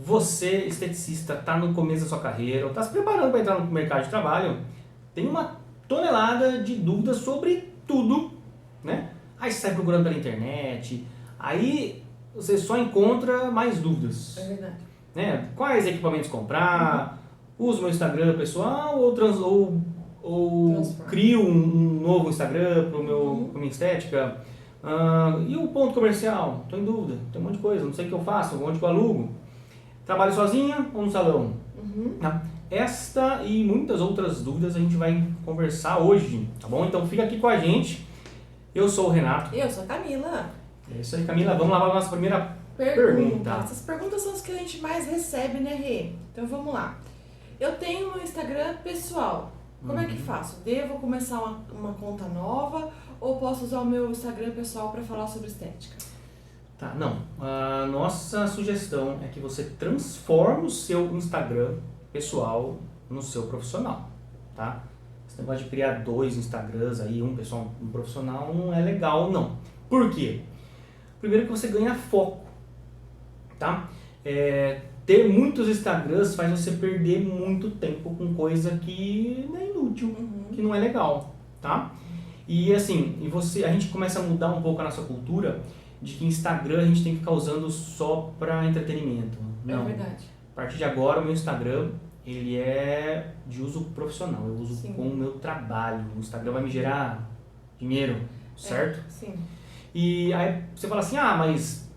você, esteticista, está no começo da sua carreira, ou está se preparando para entrar no mercado de trabalho, tem uma tonelada de dúvidas sobre tudo, né? Aí você sai procurando pela internet, aí você só encontra mais dúvidas. É verdade. Né? Quais equipamentos comprar, uso meu Instagram pessoal ou crio um novo Instagram para minha estética. E o ponto comercial? Estou em dúvida, tem um monte de coisa, não sei o que eu faço, onde que eu alugo. Trabalho sozinha ou no salão? Tá? Esta e muitas outras dúvidas a gente vai conversar hoje, tá bom? Então fica aqui com a gente. Eu sou o Renato. Eu sou a Camila. É isso aí, Camila. Vamos lá para a nossa primeira pergunta. Essas perguntas são as que a gente mais recebe, né, Rê? Então vamos lá. Eu tenho um Instagram pessoal. Como é que faço? Devo começar uma conta nova ou posso usar o meu Instagram pessoal para falar sobre estética? Tá, não. A nossa sugestão é que você transforme o seu Instagram pessoal no seu profissional, tá? Esse negócio de criar 2 Instagrams aí, um pessoal, um profissional, não é legal, não. Por quê? Primeiro que você ganha foco, tá? Ter muitos Instagrams faz você perder muito tempo com coisa que é inútil, que não é legal, tá? E assim, a gente começa a mudar um pouco a nossa cultura de que Instagram a gente tem que ficar usando só para entretenimento. Não. É verdade. A partir de agora, o meu Instagram, ele é de uso profissional, eu uso Sim. com o meu trabalho. O Instagram vai me gerar dinheiro, certo? Sim. E aí você fala assim, mas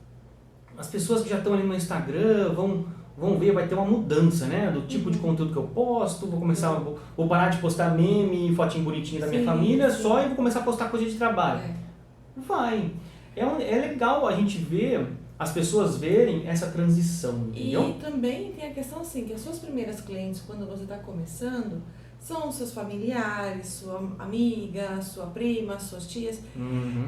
as pessoas que já estão ali no Instagram vão ver, vai ter uma mudança, né? Do tipo de conteúdo que eu posto, vou parar de postar meme, fotinho bonitinho da minha família só e vou começar a postar coisa de trabalho. Vai. É legal a gente ver, as pessoas verem essa transição, entendeu? E também tem a questão assim, que as suas primeiras clientes, quando você está começando, são os seus familiares, sua amiga, sua prima, suas tias.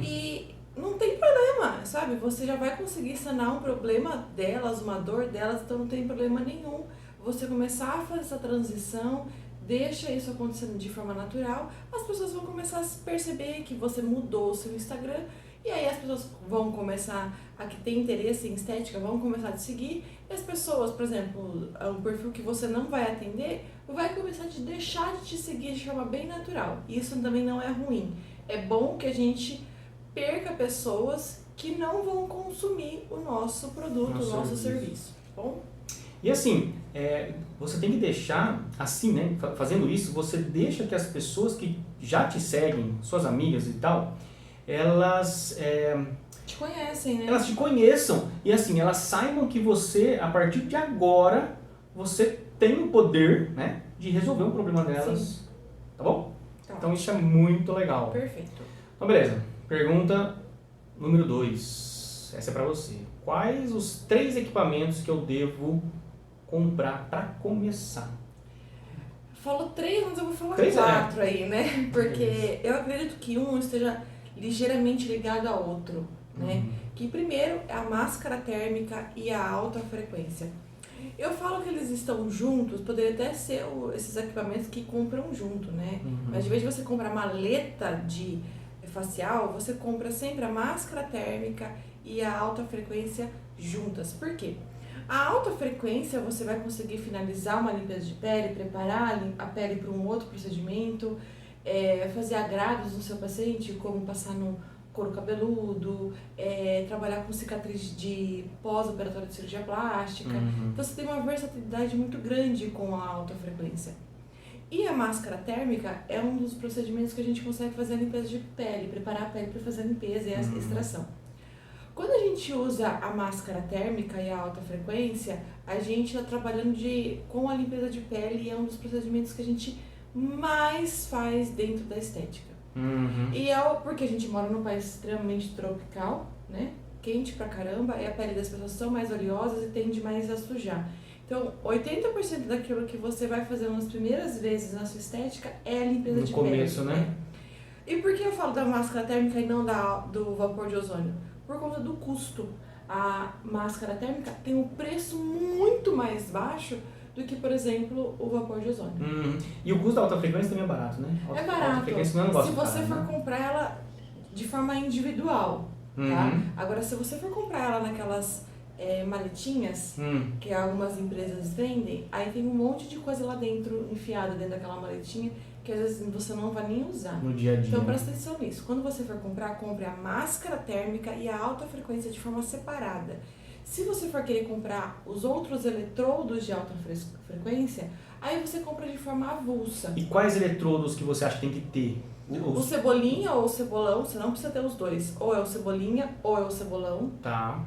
E não tem problema, sabe? Você já vai conseguir sanar um problema delas, uma dor delas, então não tem problema nenhum. Você começar a fazer essa transição, deixa isso acontecendo de forma natural, as pessoas vão começar a perceber que você mudou o seu Instagram. E aí as pessoas vão começar a que tem interesse em estética, vão começar a te seguir. E as pessoas, por exemplo, um perfil que você não vai atender, vai começar a deixar de te seguir de forma bem natural. Isso também não é ruim. É bom que a gente perca pessoas que não vão consumir o nosso produto, o nosso serviço. Bom? E assim, você tem que deixar, assim, né? Fazendo isso, você deixa que as pessoas que já te seguem, suas amigas e tal, elas te conhecem, né? Elas te conheçam e assim, elas saibam que você, a partir de agora, você tem o poder, né, de resolver um problema delas. Sim. Tá bom? Tá. Então isso é muito legal. Perfeito. Então beleza, pergunta número 2. Essa é pra você. Quais os 3 equipamentos que eu devo comprar pra começar? Falou 3, mas eu vou falar 3, 4 aí, né? Porque eu acredito que um esteja ligeiramente ligado ao outro, né? Que primeiro é a máscara térmica e a alta frequência. Eu falo que eles estão juntos, poderia até ser esses equipamentos que compram junto, né? Mas de vez de você comprar maleta de facial, você compra sempre a máscara térmica e a alta frequência juntas. Por quê? A alta frequência você vai conseguir finalizar uma limpeza de pele, preparar a pele para um outro procedimento, fazer agrados no seu paciente, como passar no couro cabeludo, trabalhar com cicatriz de pós-operatório de cirurgia plástica. Então você tem uma versatilidade muito grande com a alta frequência. E a máscara térmica é um dos procedimentos que a gente consegue fazer a limpeza de pele, preparar a pele para fazer a limpeza e a extração. Quando a gente usa a máscara térmica e a alta frequência, a gente está trabalhando com a limpeza de pele e é um dos procedimentos que a gente mais faz dentro da estética. E porque a gente mora num país extremamente tropical, né? Quente pra caramba, e a pele das pessoas são mais oleosas e tende mais a sujar. Então, 80% daquilo que você vai fazer nas primeiras vezes na sua estética é a limpeza de pele. No começo, né? E por que eu falo da máscara térmica e não do vapor de ozônio? Por conta do custo. A máscara térmica tem um preço muito mais baixo do que, por exemplo, o vapor de ozônio. E o custo da alta frequência também é barato, né? É barato. Alta frequência não é um negócio se você caro, for né? comprar ela de forma individual, tá? Agora, se você for comprar ela naquelas maletinhas, que algumas empresas vendem, aí tem um monte de coisa lá dentro, enfiada dentro daquela maletinha, que às vezes você não vai nem usar. No dia a dia. Então presta atenção nisso. Quando você for comprar, compre a máscara térmica e a alta frequência de forma separada. Se você for querer comprar os outros eletrodos de alta frequência, aí você compra de forma avulsa. E quais eletrodos que você acha que tem que ter? O cebolinha ou o cebolão, você não precisa ter os dois. Ou é o cebolinha ou é o cebolão. Tá.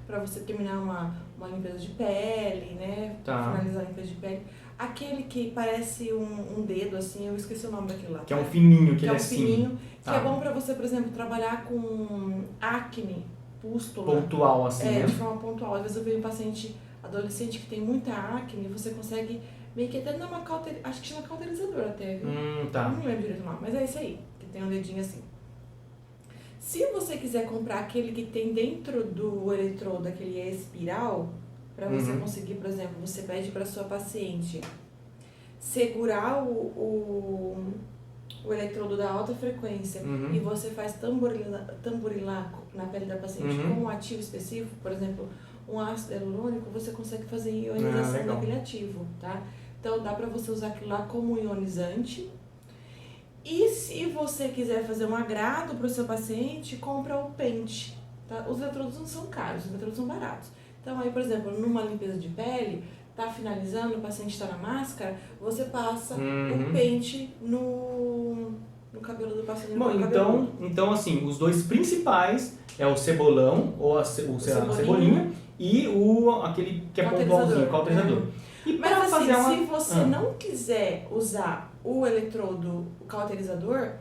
Pra você terminar uma limpeza de pele, né? Tá. Finalizar a limpeza de pele. Aquele que parece um dedo, assim, eu esqueci o nome daquele lá. Que é um fininho, que ele é um assim. fininho. Tá. Que é bom pra você, por exemplo, trabalhar com acne, pústula. Pontual, assim, né? De forma pontual. Às vezes eu vejo um paciente adolescente que tem muita acne, você consegue meio que até dar uma cauterizadora, acho que chama cauterizador até, viu? Tá. Não lembro direito o nome, mas é isso aí, que tem um dedinho assim. Se você quiser comprar aquele que tem dentro do eletrodo, aquele espiral, para você conseguir, por exemplo, você pede para sua paciente segurar o eletrodo da alta frequência e você faz tamborilar na pele da paciente com um ativo específico, por exemplo, um ácido hialurônico, você consegue fazer ionização daquele ativo, tá? Então dá para você usar aquilo lá como ionizante. E se você quiser fazer um agrado para o seu paciente, compra o pente, tá? Os eletrodos não são caros, os eletrodos são baratos. Então aí, por exemplo, numa limpeza de pele, tá finalizando, o paciente está na máscara, você passa o pente no cabelo do paciente. Bom, então assim, os dois principais é o cebolão, ou a cebolinha, e aquele que é pontualzinho, o cauterizador. E mas assim, se você não quiser usar o eletrodo, o cauterizador,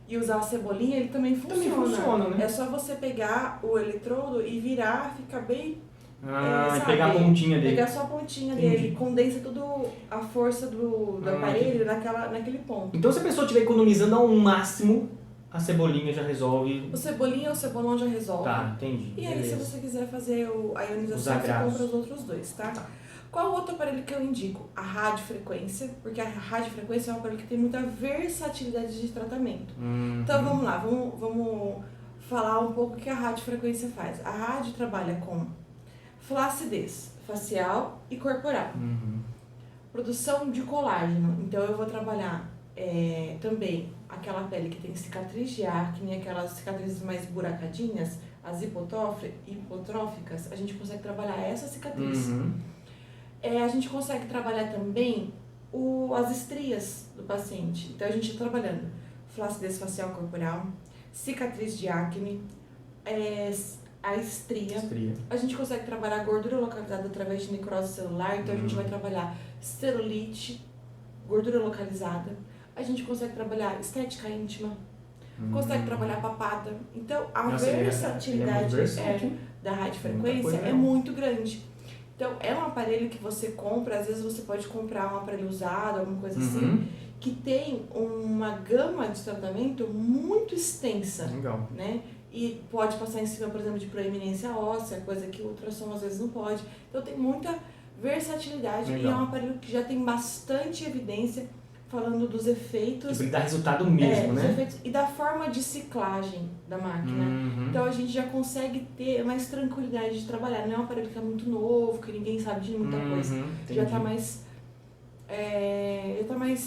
e usar a cebolinha, ele também funciona. Também funciona, né? É só você pegar o eletrodo e virar, fica bem... e pegar a pontinha dele. Pegar só a pontinha dele, condensa tudo a força do aparelho naquele ponto. Então se a pessoa estiver economizando ao máximo, a cebolinha já resolve. O cebolinha ou o cebolão já resolve. Tá, entendi. E aí se você quiser fazer a ionização, você compra os outros dois, tá? Qual outro aparelho que eu indico? A radiofrequência, porque a radiofrequência é um aparelho que tem muita versatilidade de tratamento. Então vamos lá, vamos falar um pouco o que a radiofrequência faz. A rádio trabalha com flacidez facial e corporal. Produção de colágeno. Então eu vou trabalhar também aquela pele que tem cicatriz de acne, aquelas cicatrizes mais buracadinhas, as hipotróficas, a gente consegue trabalhar essa cicatriz. A gente consegue trabalhar também as estrias do paciente. Então a gente está trabalhando flacidez facial corporal, cicatriz de acne, a estria. A gente consegue trabalhar gordura localizada através de necrose celular, então a gente vai trabalhar celulite, gordura localizada. A gente consegue trabalhar estética íntima, consegue trabalhar papada. Então a versatilidade da radiofrequência é muito grande. Então é um aparelho que você compra, às vezes você pode comprar um aparelho usado, alguma coisa assim, que tem uma gama de tratamento muito extensa. Legal. Né? E pode passar em cima, por exemplo, de proeminência óssea, coisa que o ultrassom às vezes não pode. Então tem muita versatilidade. Legal. E é um aparelho que já tem bastante evidência falando dos efeitos. Ele dá resultado mesmo, né? Efeitos, e da forma de ciclagem da máquina. Então a gente já consegue ter mais tranquilidade de trabalhar. Não é um aparelho que é muito novo, que ninguém sabe de muita coisa. Entendi. Já está mais...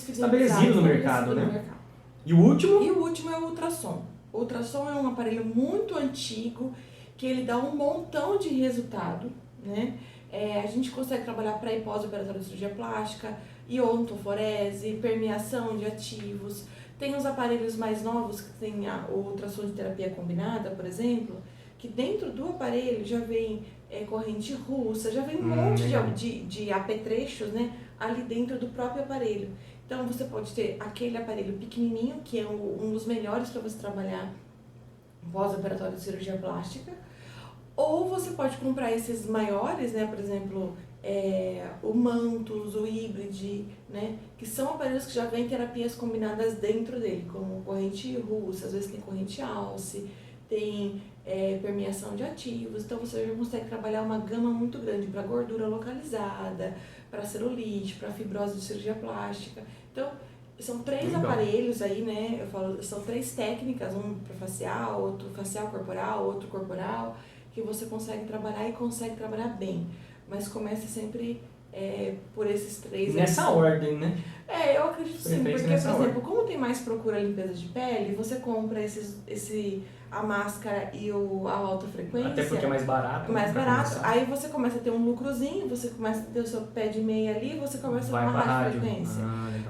estabelecido no mercado, né? E o último? E o último é o ultrassom. O ultrassom é um aparelho muito antigo, que ele dá um montão de resultado, né? A gente consegue trabalhar pré e pós-operatório de cirurgia plástica, iontoforese, permeação de ativos. Tem os aparelhos mais novos, que tem o ultrassom de terapia combinada, por exemplo, que dentro do aparelho já vem corrente russa, já vem um monte de apetrechos, né, ali dentro do próprio aparelho. Então você pode ter aquele aparelho pequenininho, que é um dos melhores para você trabalhar pós-operatório de cirurgia plástica, ou você pode comprar esses maiores, né, por exemplo, o Mantus, o Hybrid, né, que são aparelhos que já vêm terapias combinadas dentro dele, como corrente russa, às vezes tem corrente alce, tem permeação de ativos, então você já consegue trabalhar uma gama muito grande para gordura localizada, para celulite, para fibrose de cirurgia plástica. Então, são 3 aparelhos aí, né, são 3 técnicas, um para facial, outro facial corporal, outro corporal, que você consegue trabalhar e consegue trabalhar bem. Mas comece sempre por esses 3. Nessa ordem, né? Eu acredito sim, porque, por exemplo, como tem mais procura limpeza de pele, você compra a máscara e a alta frequência. Até porque é mais barato. Mais barato. Aí você começa a ter um lucrozinho, você começa a ter o seu pé de meia ali, você começa a ter uma radiofrequência.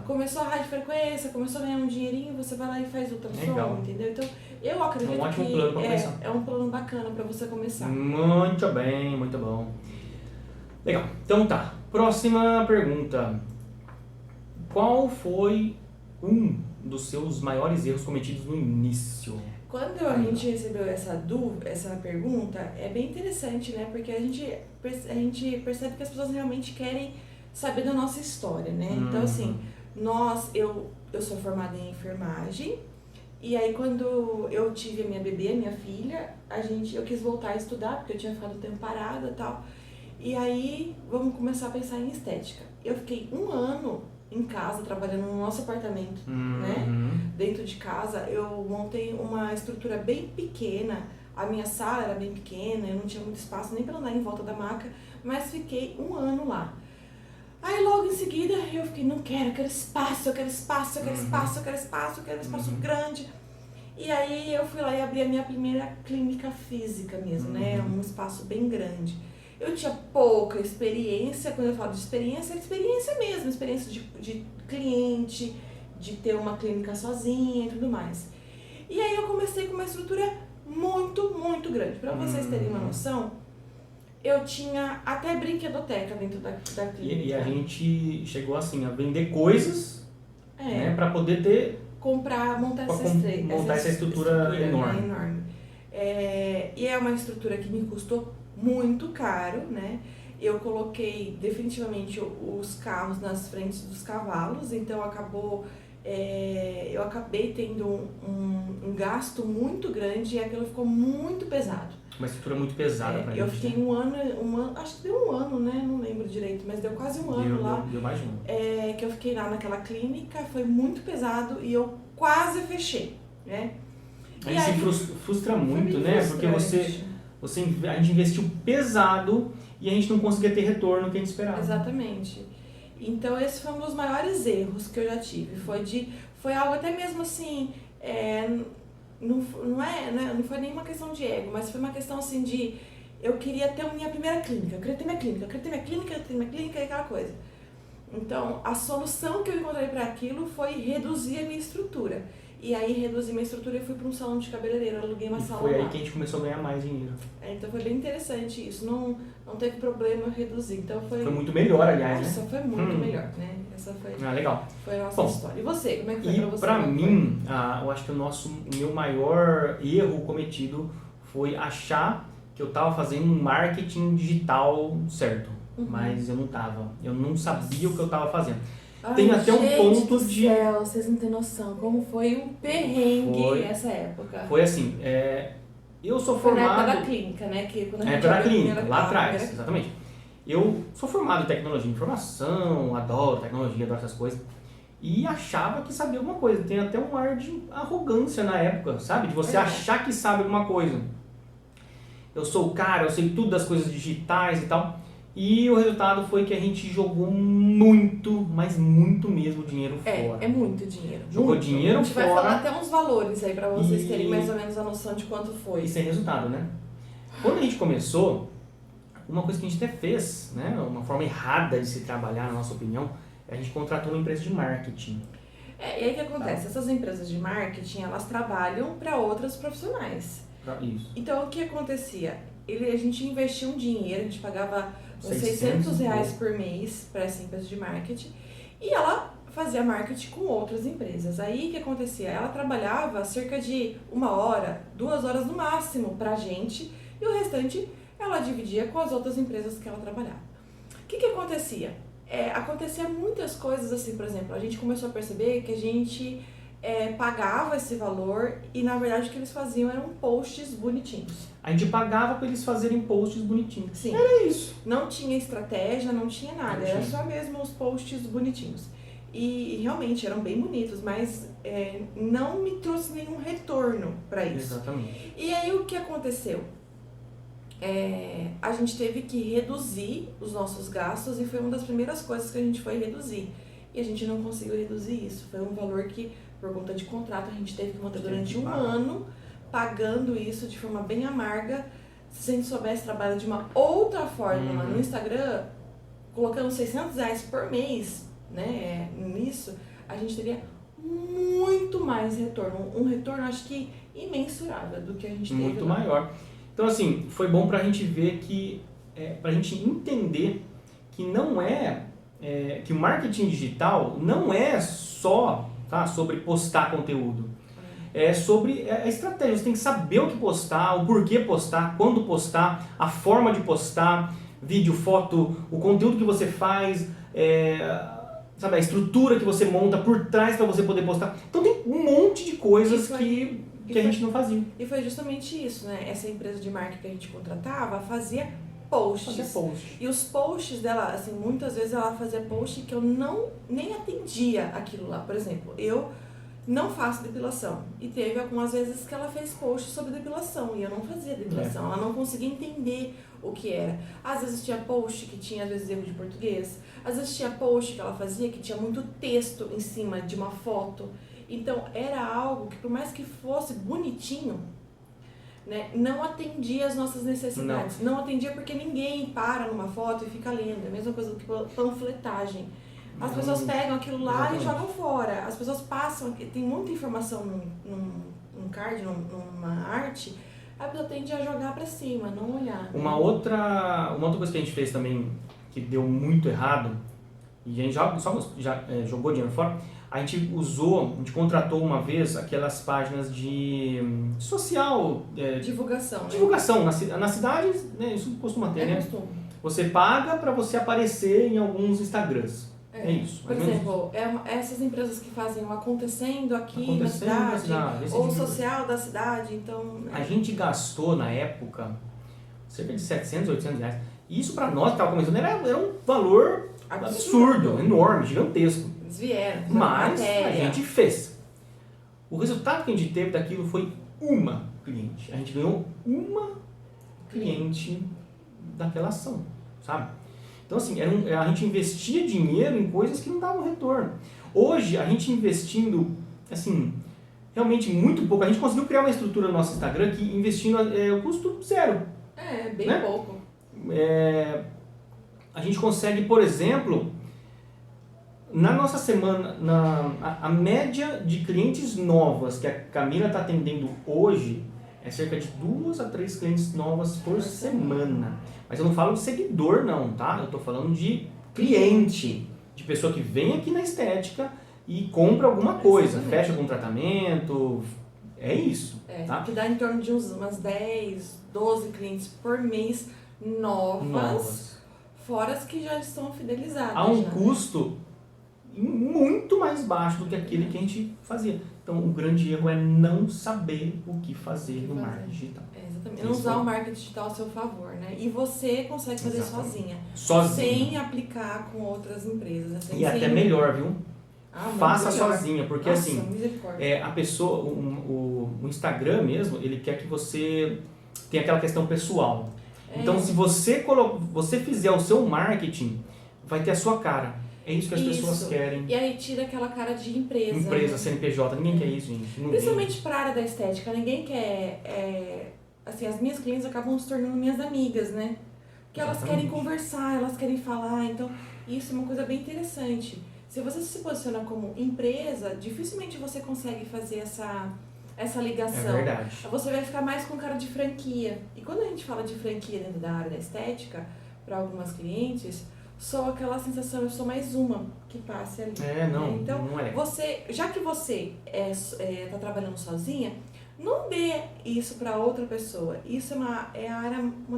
Começou a radiofrequência, começou a ganhar um dinheirinho, você vai lá e faz ultrassom, entendeu? Então, eu acredito que é um plano bacana para você começar. Muito bem, muito bom. Legal. Então tá. Próxima pergunta. Qual foi um dos seus maiores erros cometidos no início? Quando a gente recebeu essa pergunta, é bem interessante, né? Porque a gente percebe que as pessoas realmente querem saber da nossa história, né? Então, assim, eu sou formada em enfermagem, e aí quando eu tive a minha bebê, a minha filha, eu quis voltar a estudar, porque eu tinha ficado um tempo parada e tal. E aí, vamos começar a pensar em estética. Eu fiquei 1 ano em casa, trabalhando no nosso apartamento, né? Dentro de casa, eu montei uma estrutura bem pequena. A minha sala era bem pequena, eu não tinha muito espaço nem para andar em volta da maca, mas fiquei 1 ano lá. Aí logo em seguida eu fiquei, não quero, eu quero espaço, eu quero espaço, eu quero espaço, eu quero espaço, eu quero espaço grande. E aí eu fui lá e abri a minha primeira clínica física mesmo, né? Um espaço bem grande. Eu tinha pouca experiência, quando eu falo de experiência, é experiência mesmo, experiência de cliente, de ter uma clínica sozinha e tudo mais. E aí eu comecei com uma estrutura muito, muito grande. Para vocês terem uma noção, eu tinha até brinquedoteca dentro da clínica. E a gente chegou assim a vender coisas, né, para poder montar essa estrutura enorme. E é uma estrutura que me custou muito caro, né? Eu coloquei definitivamente os carros nas frentes dos cavalos, então eu acabei tendo um gasto muito grande e aquilo ficou muito pesado. Uma estrutura muito pesada pra gente. Eu fiquei um ano, acho que deu 1 ano, né? Não lembro direito, mas deu quase 1 ano lá. Deu mais de 1 ano. Que eu fiquei lá naquela clínica, foi muito pesado e eu quase fechei, né? A gente se frustra muito, né? Porque a gente investiu pesado e a gente não conseguia ter retorno que a gente esperava. Exatamente. Então esse foi um dos maiores erros que eu já tive. Foi algo até mesmo assim, não foi nenhuma questão de ego, mas foi uma questão assim de eu queria ter minha primeira clínica, eu queria ter minha clínica e aquela coisa. Então a solução que eu encontrei para aquilo foi reduzir a minha estrutura. E aí reduzi minha estrutura e fui para um salão de cabeleireiro, aluguei uma sala lá. Foi aí que a gente começou a ganhar mais dinheiro. Então foi bem interessante isso, não teve problema reduzir. Então foi muito melhor, aliás, né? Nossa, foi muito melhor, né? Essa foi, legal. Foi a nossa história. E você, como é que foi pra você? Pra mim, eu acho que o meu maior erro cometido foi achar que eu tava fazendo um marketing digital certo, mas eu não tava. Eu não sabia o que eu tava fazendo. Tem até um ponto de... Céu, vocês não têm noção como foi um perrengue essa época. Foi assim, eu sou formado... Foi na época da clínica, né? Que quando a gente da clínica, lá atrás, exatamente. Eu sou formado em tecnologia de informação, adoro tecnologia, adoro essas coisas. E achava que sabia alguma coisa. Tem até um ar de arrogância na época, sabe? De você achar que sabe alguma coisa. Eu sou o cara, eu sei tudo das coisas digitais e tal. E o resultado foi que a gente jogou muito, mas muito mesmo dinheiro fora. É muito dinheiro. Jogou dinheiro fora. A gente vai falar até uns valores aí pra vocês terem mais ou menos a noção de quanto foi. E sem resultado, né? Quando a gente começou, uma coisa que a gente até fez, né? Uma forma errada de se trabalhar, na nossa opinião, a gente contratou uma empresa de marketing. E aí o que acontece? Essas empresas de marketing, elas trabalham para outros profissionais. Isso. Então o que acontecia? A gente investia um dinheiro, a gente pagava uns R$600 por mês para essa empresa de marketing e ela fazia marketing com outras empresas. Aí o que acontecia? Ela trabalhava cerca de 1 hora, 2 horas no máximo pra gente e o restante ela dividia com as outras empresas que ela trabalhava. O que acontecia? Acontecia muitas coisas assim, por exemplo, a gente começou a perceber que a gente pagava esse valor e na verdade o que eles faziam eram posts bonitinhos. A gente pagava para eles fazerem posts bonitinhos. Sim. Era isso. Não tinha estratégia, não tinha nada, era só mesmo os posts bonitinhos. E realmente eram bem bonitos, mas não me trouxe nenhum retorno para isso. Exatamente. E aí o que aconteceu? a gente teve que reduzir os nossos gastos e foi uma das primeiras coisas que a gente foi reduzir. E a gente não conseguiu reduzir isso. Foi um valor que, por conta de contrato, a gente teve que manter durante um ano, pagando isso de forma bem amarga. Se a gente soubesse trabalhar de uma outra forma no Instagram, colocando R$600 por mês, né, nisso, a gente teria muito mais retorno. Um retorno, acho que, imensurável do que a gente teve. Muito maior. Então, assim, foi bom pra gente ver que, pra gente entender que não que o marketing digital não é só, tá, sobre postar conteúdo. É sobre a estratégia. Você tem que saber o que postar, o porquê postar, quando postar, a forma de postar, vídeo, foto, o conteúdo que você faz, sabe, a estrutura que você monta por trás para você poder postar. Então tem um monte de coisas que a gente não fazia. E foi justamente isso, né? Essa empresa de marketing que a gente contratava fazia posts. E os posts dela, assim, muitas vezes ela fazia post que eu nem atendia aquilo lá. Por exemplo, eu não faço depilação. E teve algumas vezes que ela fez post sobre depilação e eu não fazia depilação. Ela não conseguia entender o que era. Às vezes tinha post que tinha, às vezes, erro de português. Às vezes tinha post que ela fazia que tinha muito texto em cima de uma foto. Então, era algo que, por mais que fosse bonitinho, né, não atendia as nossas necessidades. Não atendia porque ninguém para numa foto e fica lendo. É a mesma coisa do que panfletagem. As pessoas pegam aquilo lá e jogam fora. As pessoas passam, tem muita informação num card, numa arte, a pessoa tende a jogar pra cima, não olhar. Uma outra coisa que a gente fez também, que deu muito errado, e a gente já jogou dinheiro fora, a gente contratou uma vez aquelas páginas de social... divulgação. Divulgação. Na cidade, né, isso costuma ter, né? Costume. Você paga para você aparecer em alguns Instagrams. É isso. Por exemplo, essas empresas que fazem o acontecendo aqui na cidade, ou o social da cidade, então... A gente gastou, na época, cerca de 700, 800 reais. E isso para nós que estava começando era um valor absurdo, enorme, gigantesco. Eles vieram, mas a gente fez. O resultado que a gente teve daquilo foi uma cliente. A gente ganhou uma cliente daquela ação, sabe? Então, assim, a gente investia dinheiro em coisas que não davam retorno. Hoje, a gente investindo, assim, realmente muito pouco. A gente conseguiu criar uma estrutura no nosso Instagram que investindo o custo zero. Bem né? pouco. A gente consegue, por exemplo, na nossa semana, a média de clientes novas que a Camila está atendendo hoje é cerca de 2 a 3 clientes novas por semana. Mas eu não falo de seguidor não, tá? Eu tô falando de cliente, de pessoa que vem aqui na estética e compra alguma coisa, fecha com tratamento, é isso. Tá? Que dá em torno de umas 10, 12 clientes por mês novas. Fora as que já estão fidelizadas. Há um custo muito mais baixo do que aquele que a gente fazia. Então, o grande erro é não saber o que fazer no marketing digital. Exatamente. Não usar o marketing digital ao seu favor, né? E você consegue fazer sozinha. Sem aplicar com outras empresas. Né? Até melhor, viu? Faça melhor. sozinha, porque assim, a pessoa, o Instagram mesmo, ele quer que você tenha aquela questão pessoal. Então, se você fizer o seu marketing, vai ter a sua cara. É isso que as pessoas querem. E aí tira aquela cara de empresa. Empresa, CNPJ, ninguém quer isso, gente. Principalmente para a área da estética, ninguém quer... assim, as minhas clientes acabam se tornando minhas amigas, né? Porque elas querem conversar, elas querem falar, então isso é uma coisa bem interessante. Se você se posiciona como empresa, dificilmente você consegue fazer essa ligação. É verdade. Você vai ficar mais com cara de franquia. E quando a gente fala de franquia dentro da área da estética, para algumas clientes, só aquela sensação, eu sou mais uma que passe ali. Então, não é. Já que você tá trabalhando sozinha, não dê isso para outra pessoa. Isso uma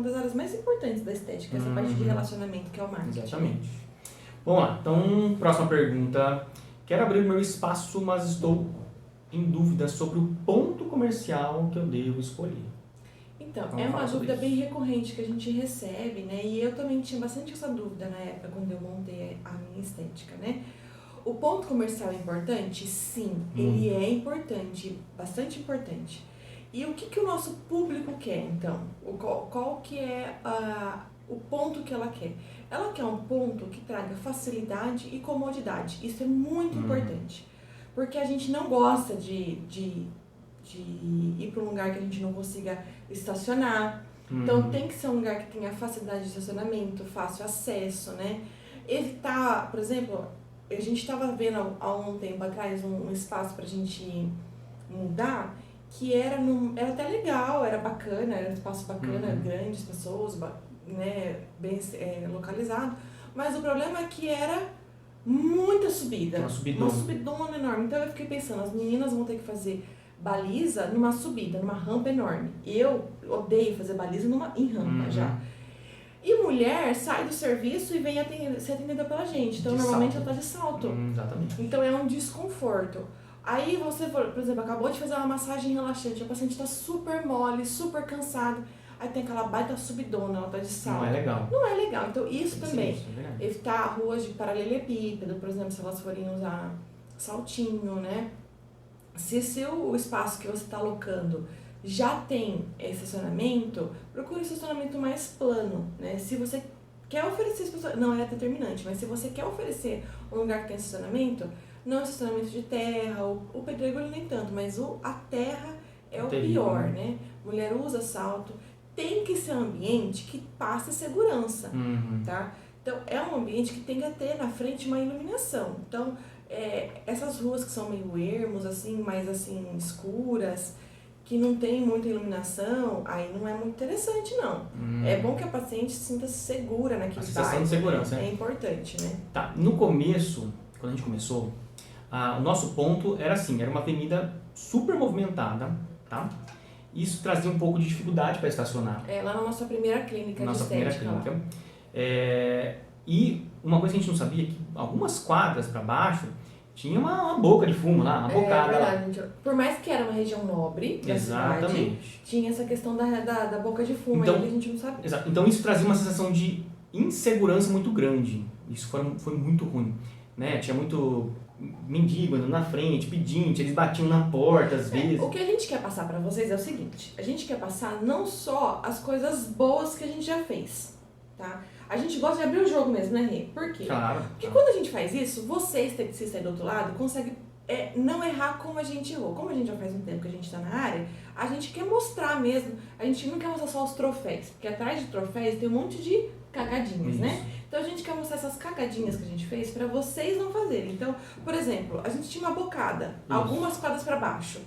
das áreas mais importantes da estética, essa parte de relacionamento, que é o marketing. Exatamente. Vamos lá, então, próxima pergunta. Quero abrir meu espaço, mas estou em dúvida sobre o ponto comercial que eu devo escolher. Então, é uma dúvida bem recorrente que a gente recebe, né? E eu também tinha bastante essa dúvida na época, quando eu montei a minha estética, né? O ponto comercial é importante? Sim, ele é importante, bastante importante. E o que o nosso público quer, então? Qual que é o ponto que ela quer? Ela quer um ponto que traga facilidade e comodidade. Isso é muito importante. Porque a gente não gosta de ir para um lugar que a gente não consiga estacionar. Então tem que ser um lugar que tenha facilidade de estacionamento, fácil acesso, né? Evitar, por exemplo, a gente estava vendo há um tempo atrás um espaço para a gente mudar, que era até legal, era bacana, era um espaço bacana, grande, pessoas, né, bem localizado, mas o problema é que era muita subida, uma subidona enorme. Então eu fiquei pensando, as meninas vão ter que fazer baliza numa subida, numa rampa enorme. Eu odeio fazer baliza em rampa já. E mulher sai do serviço e vem ser atendida pela gente. Então, normalmente ela tá de salto. Exatamente. Então, é um desconforto. Aí você, por exemplo, acabou de fazer uma massagem relaxante, a paciente tá super mole, super cansada. Aí tem aquela baita subidona, ela tá de salto. Não é legal. Não é legal. Então, isso também. Isso é evitar ruas de paralelepípedo, por exemplo, se elas forem usar saltinho, né? Se o espaço que você está alocando já tem estacionamento, procure um estacionamento mais plano, né? Se você quer oferecer, não é determinante, mas se você quer oferecer um lugar que tem estacionamento, não é estacionamento de terra, o pedregulho nem tanto, mas a terra é o pior, né? Mulher usa salto, tem que ser um ambiente que passe segurança, tá? Então, é um ambiente que tem que ter na frente uma iluminação. Então, essas ruas que são meio ermos, assim, mais assim, escuras, que não tem muita iluminação, aí não é muito interessante, não. É bom que a paciente se sinta segura naquele bairro. A sensação de segurança, é importante, né? Tá, no começo, quando a gente começou, o nosso ponto era assim, era uma avenida super movimentada, tá? Isso trazia um pouco de dificuldade para estacionar. Lá na nossa primeira clínica de estética. E uma coisa que a gente não sabia é que algumas quadras para baixo tinha uma boca de fumo lá, uma bocada verdade. Lá. Por mais que era uma região nobre da cidade, tinha essa questão da boca de fumo então, aí que a gente não sabia. Exato. Então isso trazia uma sensação de insegurança muito grande. Isso foi muito ruim, né? Tinha muito mendigo andando na frente, pedinte, eles batiam na porta às vezes. O que a gente quer passar para vocês é o seguinte, a gente quer passar não só as coisas boas que a gente já fez, tá? A gente gosta de abrir o jogo mesmo, né, Rê? Por quê? Claro. Porque quando a gente faz isso, você, esteticista aí do outro lado, consegue não errar como a gente errou. Como a gente já faz um tempo que a gente tá na área, a gente quer mostrar mesmo. A gente não quer mostrar só os troféus, porque atrás de troféus tem um monte de cagadinhas, né? Então a gente quer mostrar essas cagadinhas que a gente fez pra vocês não fazerem. Então, por exemplo, a gente tinha uma bocada, algumas quadras pra baixo.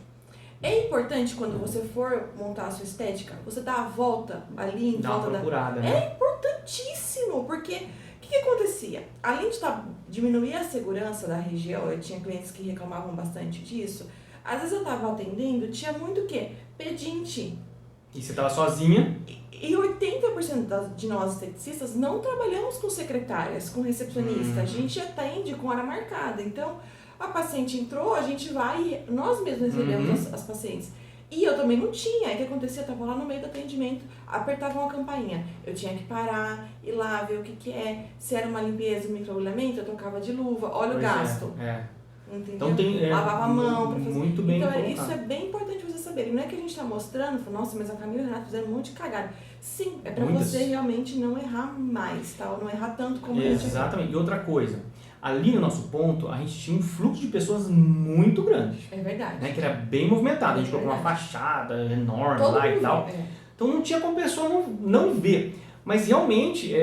É importante quando você for montar a sua estética, você dar a volta ali em volta da... Né? É importantíssimo, porque o que acontecia? Além de diminuir a segurança da região, eu tinha clientes que reclamavam bastante disso, às vezes eu tava atendendo, tinha muito o quê? Pedinte. E você tava sozinha? E 80% de nós esteticistas não trabalhamos com secretárias, com recepcionista, a gente atende com hora marcada, então... A paciente entrou, a gente vai e nós mesmos recebemos as pacientes. E eu também não tinha. Aí o que acontecia? Eu tava lá no meio do atendimento, apertava uma campainha. Eu tinha que parar, ir lá, ver o que é. Se era uma limpeza, um microagulhamento, eu trocava de luva. Olha o gasto. Entendeu? Então lavava a mão pra fazer. Muito bem então, colocado. isso é bem importante vocês saberem. Não é que a gente tá mostrando, fala, nossa, mas a Camila e o Renato fizeram um monte de cagada. Sim, é pra você realmente não errar mais, tá? Ou não errar tanto como a gente errou. Exatamente. E outra coisa, ali no nosso ponto, a gente tinha um fluxo de pessoas muito grande. É verdade. Né, que era bem movimentado. A gente colocou uma fachada enorme todo lá e tal. Então não tinha como a pessoa não ver. Mas realmente,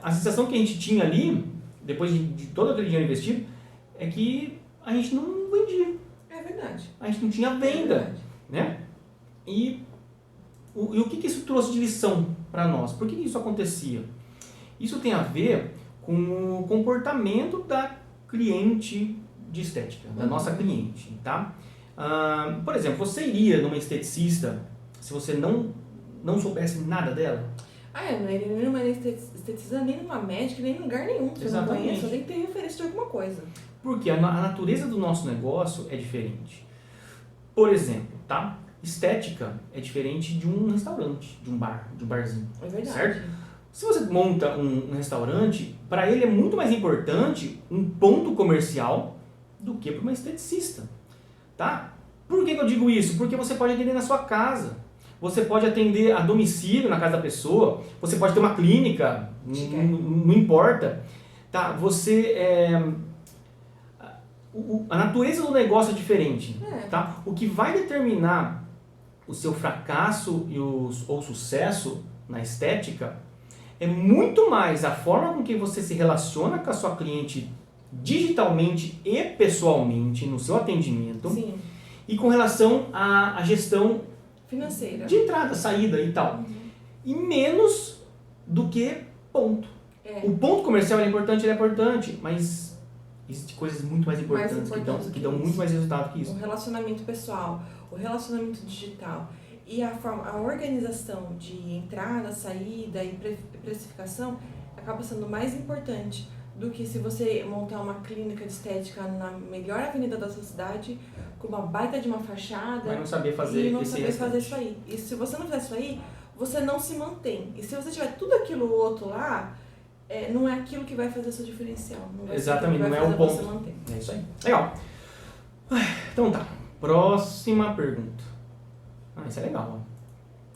a sensação que a gente tinha ali, depois de todo aquele dinheiro investido, é que a gente não vendia. É verdade. A gente não tinha venda. Né? E o que isso trouxe de lição para nós? Por que isso acontecia? Isso tem a ver com o comportamento da cliente de estética, da nossa cliente, tá? Por exemplo, você iria numa esteticista se você não soubesse nada dela? Eu não iria nem numa esteticista, nem numa médica, nem em lugar nenhum. Se eu não conheço, eu tenho que ter referência de alguma coisa. Porque a natureza do nosso negócio é diferente. Por exemplo, tá? Estética é diferente de um restaurante, de um bar, de um barzinho. É verdade. Certo? Se você monta um restaurante, para ele é muito mais importante um ponto comercial do que para uma esteticista, tá? Por que eu digo isso? Porque você pode atender na sua casa. Você pode atender a domicílio na casa da pessoa. Você pode ter uma clínica, não importa. Tá? A natureza do negócio é diferente. Tá? O que vai determinar o seu fracasso ou sucesso na estética é muito mais a forma com que você se relaciona com a sua cliente digitalmente e pessoalmente no seu atendimento. Sim. E com relação à gestão financeira de entrada, saída e tal. E menos do que ponto. O ponto comercial é importante, mas existem coisas muito mais importantes que dão muito mais resultado que isso. O relacionamento pessoal, o relacionamento digital e a organização de entrada, saída e precificação acaba sendo mais importante do que se você montar uma clínica de estética na melhor avenida da sua cidade, com uma baita de uma fachada. Mas não saber fazer isso aí. E se você não fizer isso aí, você não se mantém. E se você tiver tudo aquilo outro lá, não é aquilo que vai fazer o seu diferencial. Não vai Exatamente, ser não é o ponto. Você manter. É isso aí. Legal. Então tá. Próxima pergunta. Isso é legal.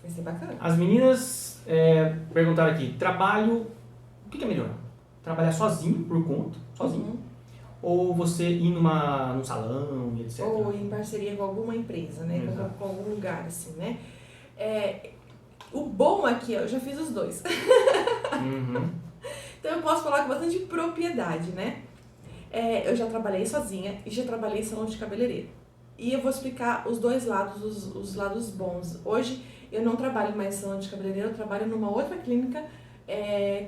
Vai ser bacana. As meninas perguntaram aqui, trabalho, o que é melhor? Trabalhar sozinho, por conta, sozinho? Ou você ir num salão e etc? Ou em parceria com alguma empresa, né? Com algum lugar, assim, né? O bom aqui, eu já fiz os dois. Então eu posso falar com bastante propriedade, né? Eu já trabalhei sozinha e já trabalhei em salão de cabeleireiro. E eu vou explicar os dois lados, os lados bons. Hoje eu não trabalho mais em salão de cabeleireiro, eu trabalho numa outra clínica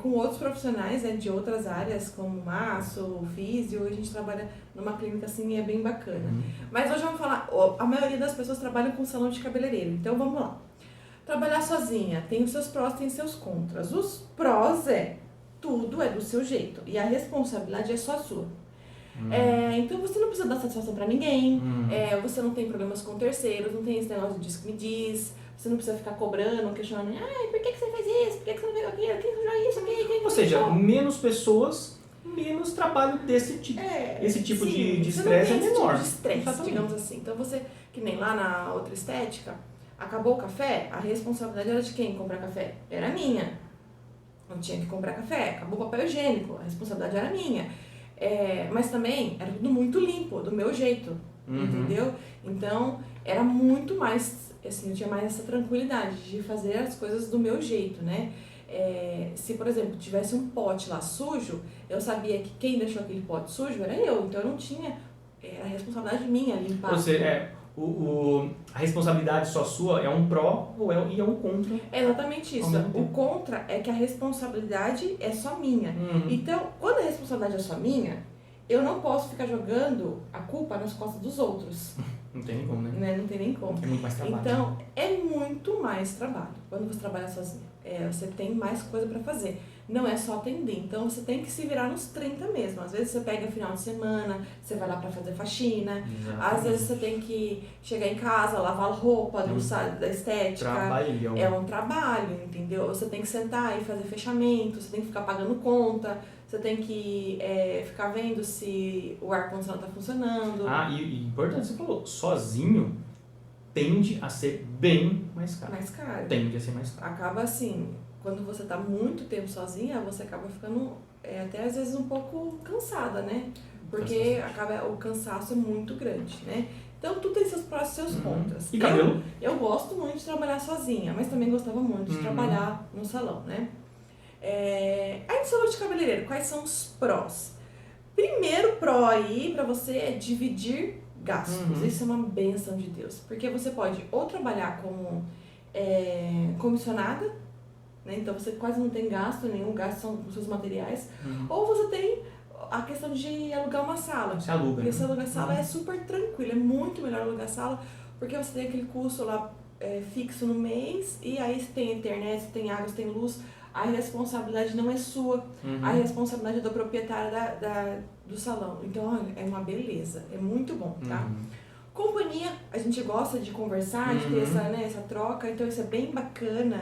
com outros profissionais, né, de outras áreas, como maço, físio. A gente trabalha numa clínica assim e é bem bacana. Mas hoje vamos falar, a maioria das pessoas trabalham com salão de cabeleireiro, então vamos lá. Trabalhar sozinha tem os seus prós, tem os seus contras. Os prós tudo é do seu jeito e a responsabilidade é só sua. Então você não precisa dar satisfação pra ninguém, você não tem problemas com terceiros, não tem esse negócio de diz que me diz, você não precisa ficar cobrando, questionando, por que você fez isso, por que você não fez aquilo, quem fez isso, quem ou seja, menos pessoas, menos trabalho desse tipo. Esse tipo de estresse é menor. Tipo de estresse, digamos assim. Então você, que nem lá na outra estética, acabou o café, a responsabilidade era de quem comprar café? Era minha. Não tinha que comprar café, acabou o papel higiênico, a responsabilidade era minha. Mas também era tudo muito limpo, do meu jeito, entendeu? Então, era muito mais, assim, eu tinha mais essa tranquilidade de fazer as coisas do meu jeito, né? Se, por exemplo, tivesse um pote lá sujo, eu sabia que quem deixou aquele pote sujo era eu, então eu não tinha, era responsabilidade minha limpar. Ou seja, a responsabilidade só sua é um pró e é um contra. É exatamente isso. O contra é que a responsabilidade é só minha. Então, quando a responsabilidade é só minha, eu não posso ficar jogando a culpa nas costas dos outros. Não tem nem como, né? Não tem nem como. É muito mais trabalho. Então, é muito mais trabalho quando você trabalha sozinho. Você tem mais coisa pra fazer. Não é só atender. Então, você tem que se virar nos 30 mesmo. Às vezes, você pega final de semana, você vai lá pra fazer faxina. Exatamente. Às vezes, você tem que chegar em casa, lavar roupa da estética. Trabalhão. É um trabalho, entendeu? Você tem que sentar e fazer fechamento, você tem que ficar pagando conta, você tem que ficar vendo se o ar-condicionado tá funcionando. E importante, você falou, sozinho tende a ser bem mais caro. Mais caro. Tende a ser mais caro. Acaba assim, quando você tá muito tempo sozinha, você acaba ficando até às vezes um pouco cansada, né? Porque o cansaço é muito grande, né? Então tudo tem seus prós e seus contras. E cabelo? Eu gosto muito de trabalhar sozinha, mas também gostava muito de trabalhar no salão, né? Aí no salão de cabeleireiro, quais são os prós? Primeiro pró aí pra você é dividir gastos. Isso é uma benção de Deus. Porque você pode ou trabalhar como comissionada, né? Então você quase não tem gasto, nenhum gasto são os seus materiais. Ou você tem a questão de alugar uma sala. Você aluga. Porque você alugar sala é super tranquilo, é muito melhor alugar sala, porque você tem aquele custo lá fixo no mês, e aí você tem internet, você tem água, você tem luz, a responsabilidade não é sua, a responsabilidade é do proprietário do salão. Então, olha, é uma beleza, é muito bom, tá? Companhia, a gente gosta de conversar, de ter essa troca, então isso é bem bacana,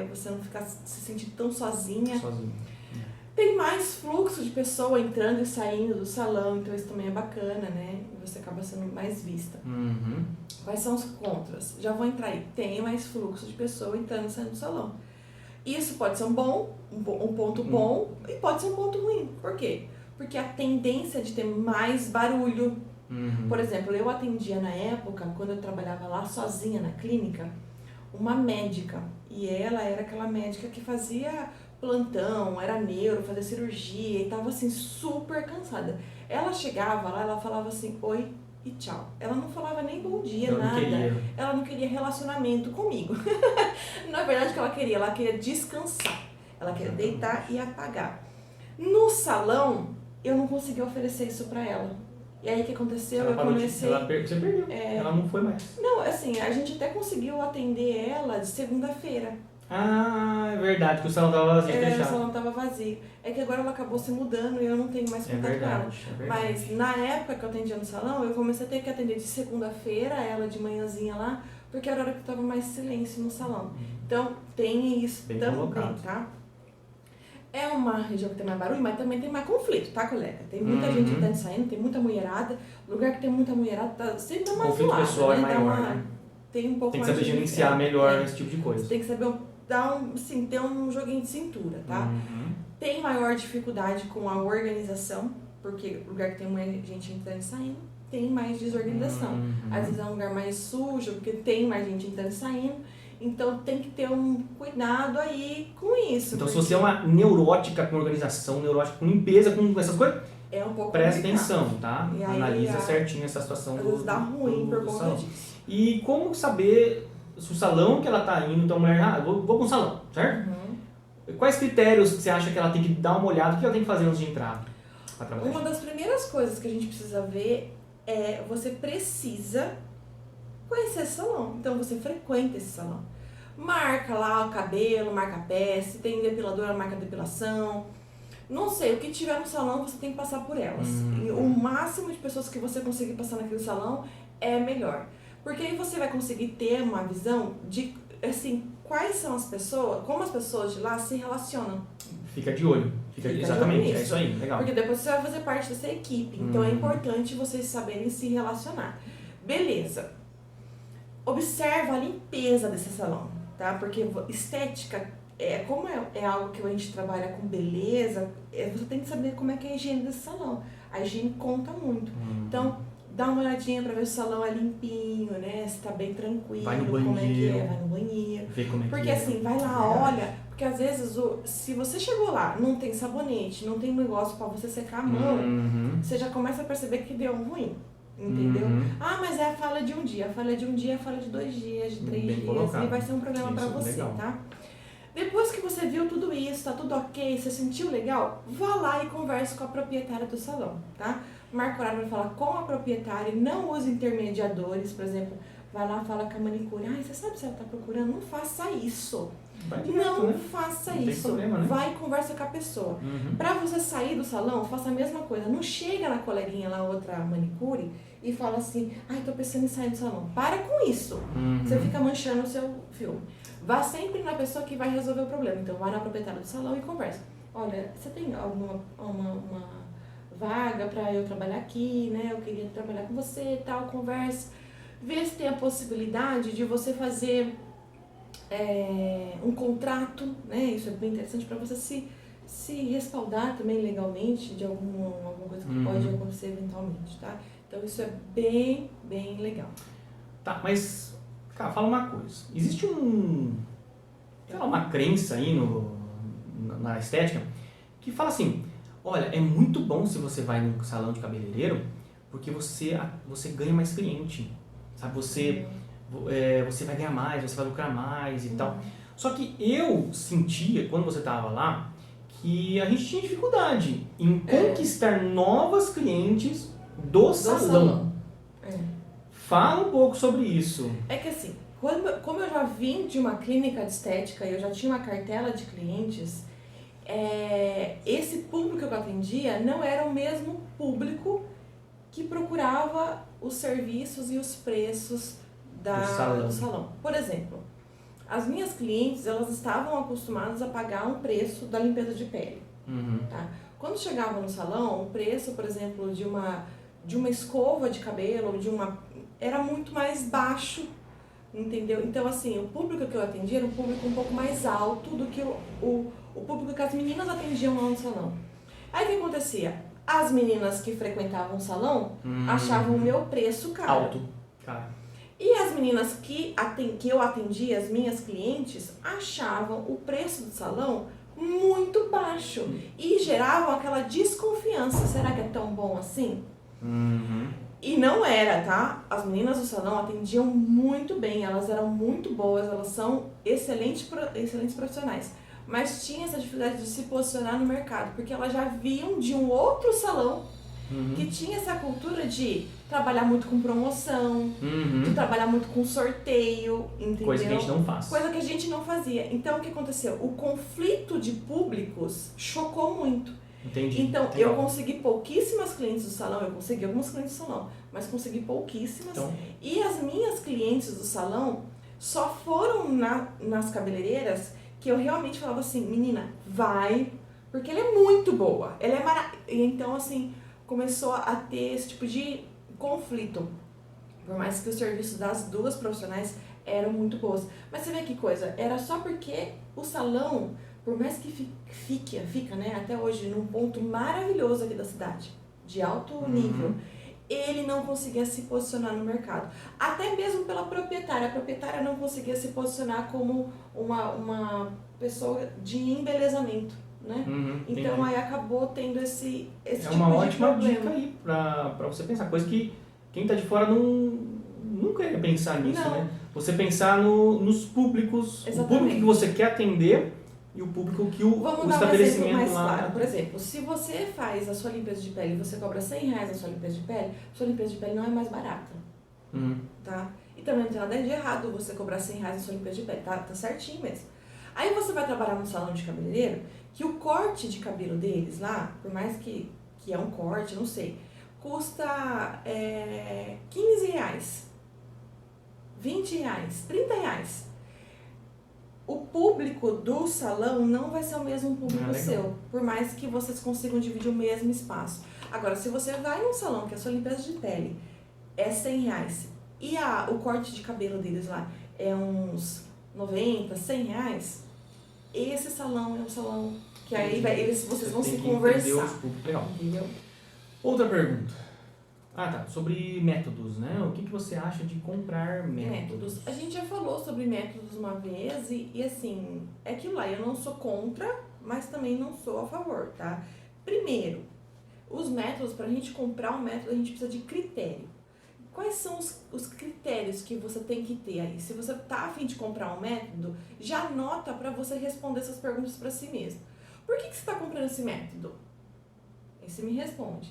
você não ficar se sentir tão sozinha. Tem mais fluxo de pessoa entrando e saindo do salão, então isso também é bacana, né? E você acaba sendo mais vista. Uhum. Quais são os contras? Já vou entrar aí. Tem mais fluxo de pessoa entrando e saindo do salão. Isso pode ser um ponto bom e pode ser um ponto ruim. Por quê? Porque a tendência de ter mais barulho. Por exemplo, eu atendia na época, quando eu trabalhava lá sozinha na clínica, uma médica. E ela era aquela médica que fazia plantão, era neuro, fazia cirurgia e tava assim super cansada. Ela chegava lá, ela falava assim, oi e tchau. Ela não falava nem bom dia, nada. Ela não queria relacionamento comigo. Na verdade, o que ela queria descansar. Ela queria deitar e apagar. No salão, eu não conseguia oferecer isso pra ela. E aí o que aconteceu? Eu comecei... Você perdeu. Ela não foi mais. Não, assim, a gente até conseguiu atender ela de segunda-feira. Ah, é verdade, que o salão tava vazio. O salão tava vazio. É que agora ela acabou se mudando e eu não tenho mais contato com ela. Mas na época que eu atendia no salão, eu comecei a ter que atender de segunda-feira, ela de manhãzinha lá, porque era a hora que tava mais silêncio no salão. Então, tem isso bem também, colocado. tá? É uma região que tem mais barulho, mas também tem mais conflito, tá, colega? Tem muita gente entrando e saindo, tem muita mulherada. Lugar que tem muita mulherada, tá sempre dá uma conflito zoada, pessoal né? é maior, né? Tem um pouco tem que mais saber gerenciar melhor esse tipo de coisa. Você tem que saber assim, ter um joguinho de cintura, tá? Tem maior dificuldade com a organização, porque lugar que tem muita gente entrando e saindo, tem mais desorganização. Às vezes é um lugar mais sujo, porque tem mais gente entrando e saindo. Então tem que ter um cuidado aí com isso. Então se você é uma neurótica com organização, neurótica com limpeza, com essas coisas, é um pouco presta complicado. atenção, tá? E analisa certinho essa situação às vezes dá ruim por conta salão. disso. E como saber se o salão que ela tá indo, então a mulher, vou para um salão, certo? Quais critérios você acha que ela tem que dar uma olhada, o que ela tem que fazer antes de entrar? Uma das primeiras coisas que a gente precisa ver é você precisa conhecer esse salão. Então você frequenta esse salão. Marca lá o cabelo, marca pé, se tem depiladora, marca depilação. Não sei, o que tiver no salão você tem que passar por elas. E o máximo de pessoas que você conseguir passar naquele salão é melhor. Porque aí você vai conseguir ter uma visão de, assim, quais são as pessoas, como as pessoas de lá se relacionam. Fica de olho. Exatamente, é isso aí, legal. Porque depois você vai fazer parte dessa equipe. Então é importante vocês saberem se relacionar. Beleza. Observa a limpeza desse salão, tá? Porque estética, como é algo que a gente trabalha com beleza, você tem que saber como é que é a higiene desse salão. A higiene conta muito. Então, dá uma olhadinha pra ver se o salão é limpinho, né? Se tá bem tranquilo, vai no banheiro, como é que é, vai no banheiro. Vê como é porque que assim, vai lá, olha, porque às vezes se você chegou lá, não tem sabonete, não tem negócio pra você secar a mão, você já começa a perceber que deu ruim. Entendeu? Ah, mas é a falha de um dia. A falha de um dia é a falha de 2 dias, de 3 dias. Colocado. E vai ser um problema pra você, legal. Tá? Depois que você viu tudo isso, tá tudo ok, você sentiu legal, vá lá e converse com a proprietária do salão, tá? Marca horário pra falar com a proprietária, não use intermediadores, por exemplo, vai lá, fala com a manicure, você sabe se ela tá procurando? Não faça isso. Não faça isso. Problema, né? Vai e conversa com a pessoa. Pra você sair do salão, faça a mesma coisa. Não chega na coleguinha lá, outra manicure, e fala assim, tô pensando em sair do salão. Para com isso. Você fica manchando o seu filme. Vá sempre na pessoa que vai resolver o problema. Então, vai na proprietária do salão e conversa. Olha, você tem alguma uma vaga pra eu trabalhar aqui, né? Eu queria trabalhar com você e tal, conversa. Vê se tem a possibilidade de você fazer um contrato, né? Isso é bem interessante para você se respaldar também legalmente de alguma coisa que pode acontecer eventualmente, tá? Então isso é bem, bem legal. Tá, mas, cara, fala uma coisa. Existe uma crença aí na estética que fala assim, olha, é muito bom se você vai num salão de cabeleireiro porque você ganha mais cliente, sabe? Você vai ganhar mais, você vai lucrar mais e tal. Só que eu sentia, quando você estava lá, que a gente tinha dificuldade em conquistar novas clientes do salão. Fala um pouco sobre isso. É que assim, como eu já vim de uma clínica de estética e eu já tinha uma cartela de clientes, esse público que eu atendia não era o mesmo público que procurava os serviços e os preços do salão. Por exemplo, as minhas clientes, elas estavam acostumadas a pagar um preço da limpeza de pele. Tá? Quando chegava no salão, o preço, por exemplo, de uma escova de cabelo, era muito mais baixo, entendeu? Então, assim, o público que eu atendia era um público um pouco mais alto do que o público que as meninas atendiam lá no salão. Aí o que acontecia? As meninas que frequentavam o salão achavam o meu preço caro. Alto. Caro. E as meninas que eu atendia, as minhas clientes, achavam o preço do salão muito baixo. E geravam aquela desconfiança. Será que é tão bom assim? E não era, tá? As meninas do salão atendiam muito bem, elas eram muito boas, elas são excelentes profissionais. Mas tinha essa dificuldade de se posicionar no mercado, porque elas já vinham de um outro salão que tinha essa cultura de trabalhar muito com promoção, de trabalhar muito com sorteio, entendeu? Coisa que a gente não faz. Coisa que a gente não fazia. Então, o que aconteceu? O conflito de públicos chocou muito. Entendi. Então, Legal. eu consegui pouquíssimas clientes do salão, eu consegui algumas clientes do salão, mas consegui pouquíssimas. Então, E as minhas clientes do salão só foram nas cabeleireiras que eu realmente falava assim, menina, vai, porque ela é muito boa, ela é maravilhosa. Então, assim, começou a ter esse tipo de conflito. Por mais que o serviço das duas profissionais eram muito boas. Mas você vê que coisa, era só porque o salão, por mais que fica, né, até hoje, num ponto maravilhoso aqui da cidade, de alto nível, ele não conseguia se posicionar no mercado. Até mesmo pela proprietária. A proprietária não conseguia se posicionar como uma pessoa de embelezamento, né? Então aí acabou tendo esse tipo uma de ótima problema. dica aí pra você pensar. Coisa que quem tá de fora nunca ia pensar nisso, Não. né? Você pensar nos públicos, Exatamente. o público que você quer atender e o público que o Vamos dar um exemplo estabelecimento mais lá... claro. Por exemplo, se você faz a sua limpeza de pele e você cobra R$100 a sua limpeza de pele, sua limpeza de pele não é mais barata, tá? E também não tem nada de errado você cobrar R$100 a sua limpeza de pele, tá certinho mesmo. Aí você vai trabalhar num salão de cabeleireiro, que o corte de cabelo deles lá, por mais que é um corte, não sei, custa R$15, R$20, R$30. O público do salão não vai ser o mesmo público seu, por mais que vocês consigam dividir o mesmo espaço. Agora, se você vai num salão que a sua limpeza de pele é R$100 e o corte de cabelo deles lá é uns R$90, R$100, esse salão é um salão que aí vocês vão se conversar. Legal. Entendeu? Outra pergunta. Tá. Sobre métodos, né? O que você acha de comprar métodos? A gente já falou sobre métodos uma vez e assim, é aquilo lá, eu não sou contra, mas também não sou a favor, tá? Primeiro, os métodos, pra gente comprar um método, a gente precisa de critério. Quais são os critérios que você tem que ter aí? Se você tá a fim de comprar um método, já anota pra você responder essas perguntas pra si mesmo. Por que você tá comprando esse método? Aí você me responde.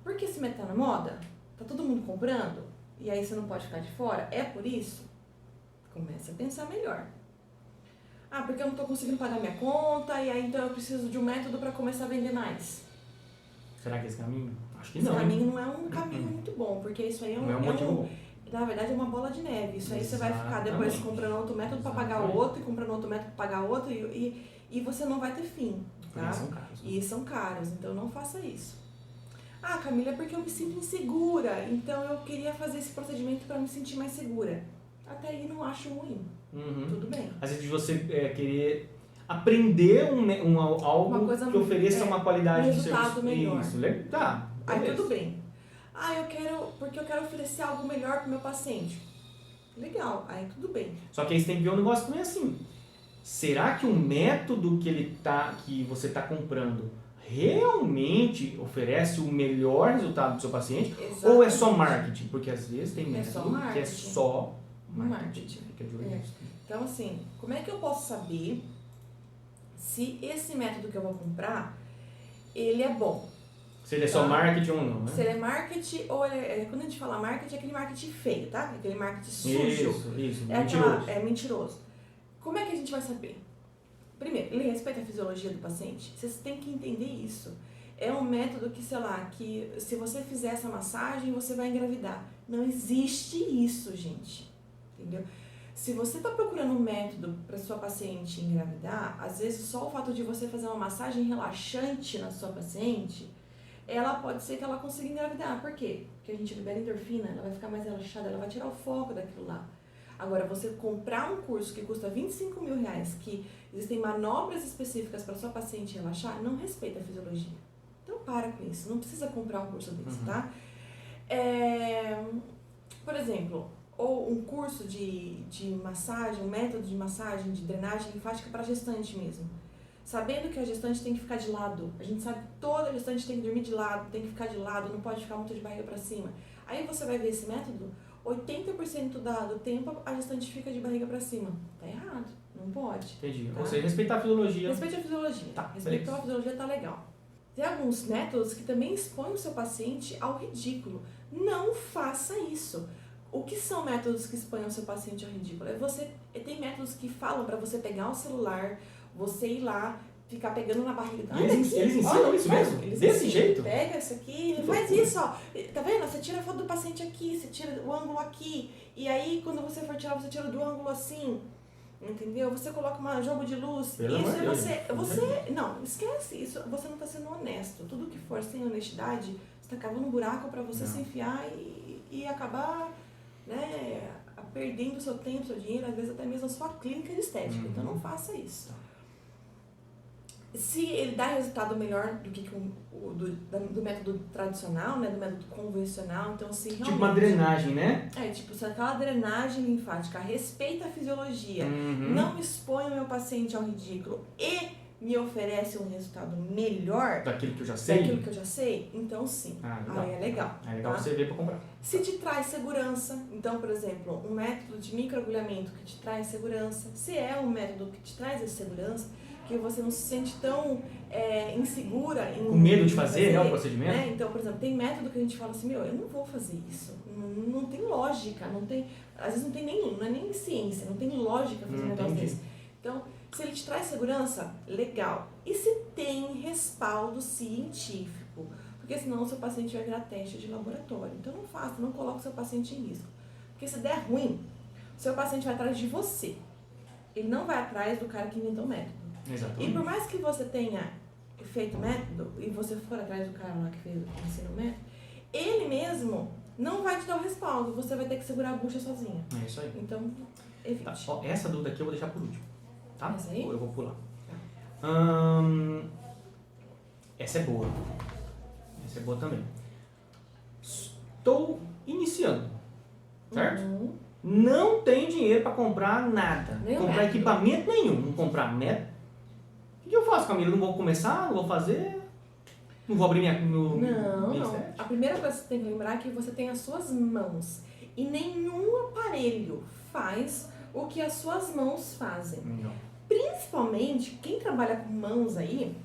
Porque esse método tá na moda? Tá todo mundo comprando? E aí você não pode ficar de fora? É por isso? Começa a pensar melhor. Porque eu não tô conseguindo pagar minha conta e aí então eu preciso de um método pra começar a vender mais. Será que é esse caminho? Acho que Esse não. caminho não é um caminho muito bom, porque isso aí Não é um motivo bom. na verdade é uma bola de neve. Isso aí você vai ficar Exatamente. depois comprando outro método pra pagar outro e comprando outro método pra pagar outro e você não vai ter fim, tá? São caros. E são caros, então não faça isso. Camila, é porque eu me sinto insegura, então eu queria fazer esse procedimento para me sentir mais segura. Até aí não acho ruim, tudo bem. Às vezes você querer aprender algo coisa, que ofereça uma qualidade de resultado serviço. melhor. Isso, tá. Aí tudo bem. Porque eu quero oferecer algo melhor pro meu paciente. Legal, aí tudo bem. Só que aí você tem que ver um negócio também assim. Será que o método que você está comprando realmente oferece o melhor resultado do seu paciente? Exatamente. Ou é só marketing? Porque às vezes tem método que é marketing. só marketing. Fica de olho nisso. Então assim, como é que eu posso saber se esse método que eu vou comprar, ele é bom? Se ele é só marketing ou não, né? Se ele é marketing ou quando a gente fala marketing, é aquele marketing feio, tá? Aquele marketing sujo. Isso, mentiroso. É mentiroso. Como é que a gente vai saber? Primeiro, ele respeita a fisiologia do paciente. Vocês têm que entender isso. É um método que, sei lá, que se você fizer essa massagem, você vai engravidar. Não existe isso, gente. Entendeu? Se você está procurando um método para sua paciente engravidar, às vezes só o fato de você fazer uma massagem relaxante na sua paciente, ela pode ser que ela consiga engravidar. Por quê? Porque a gente libera endorfina, ela vai ficar mais relaxada, ela vai tirar o foco daquilo lá. Agora, você comprar um curso que custa R$25 mil, que existem manobras específicas para sua paciente relaxar, não respeita a fisiologia. Então, para com isso. Não precisa comprar um curso desse, tá? Por exemplo, ou um curso de massagem, um método de massagem, de drenagem linfática para gestante mesmo. Sabendo que a gestante tem que ficar de lado. A gente sabe que toda gestante tem que dormir de lado, tem que ficar de lado, não pode ficar muito de barriga para cima. Aí você vai ver esse método, 80% do tempo a gestante fica de barriga para cima. Tá errado, não pode. Entendi. Tá? Ou seja, respeitar a fisiologia. Respeite a fisiologia. Tá, respeitou a fisiologia, tá legal. Tem alguns métodos que também expõem o seu paciente ao ridículo. Não faça isso. O que são métodos que expõem o seu paciente ao ridículo? Tem métodos que falam para você pegar o celular, você ir lá, ficar pegando na barriga. Eles ensinam isso mesmo? Desse jeito? Pega isso aqui, faz isso, ó. Tá vendo? Você tira a foto do paciente aqui, você tira o ângulo aqui. E aí, quando você for tirar, você tira do ângulo assim. Entendeu? Você coloca um jogo de luz. Pelo isso amor é você. Não, esquece isso. Você não tá sendo honesto. Tudo que for sem honestidade, você tá cavando um buraco pra você se enfiar e acabar, né, perdendo seu tempo, seu dinheiro, às vezes até mesmo a sua clínica de estética. Então não faça isso. Se ele dá resultado melhor do que do método tradicional, né, do método convencional, então se realmente... Tipo uma drenagem, né? Se aquela drenagem linfática respeita a fisiologia, não expõe o meu paciente ao ridículo e me oferece um resultado melhor... Daquilo que eu já sei? Então sim. Legal. Aí é legal. É legal, tá? Você ver para comprar. Se te traz segurança, então, por exemplo, um método de microagulhamento que te traz segurança, se é um método que te traz essa segurança, que você não se sente tão insegura com medo de fazer, né, o procedimento? Né? Então, por exemplo, tem método que a gente fala assim, eu não vou fazer isso, não tem lógica, não tem, às vezes não tem não é nem ciência, não tem lógica fazer um negócio desse. Então, se ele te traz segurança, legal. E se tem respaldo científico? Porque senão o seu paciente vai virar teste de laboratório. Então não faça, não coloque o seu paciente em risco. Porque se der ruim, o seu paciente vai atrás de você. Ele não vai atrás do cara que inventou o método. Exatamente. E por mais que você tenha feito o método, e você for atrás do cara lá que ensinou o método, ele mesmo não vai te dar o respaldo, você vai ter que segurar a bucha sozinha. É isso aí. Então, evite. Tá. Ó, essa dúvida aqui eu vou deixar por último. Tá? Essa aí? Eu vou pular. Essa é boa. Essa é boa também. Estou iniciando, certo? Não tenho dinheiro para comprar nada. Comprar equipamento nenhum. Não comprar método. O que eu faço, Camila? Não vou começar? Não vou fazer? Não vou abrir minha... Não. A primeira coisa que você tem que lembrar é que você tem as suas mãos. E nenhum aparelho faz o que as suas mãos fazem. Não. Principalmente, quem trabalha com mãos aí,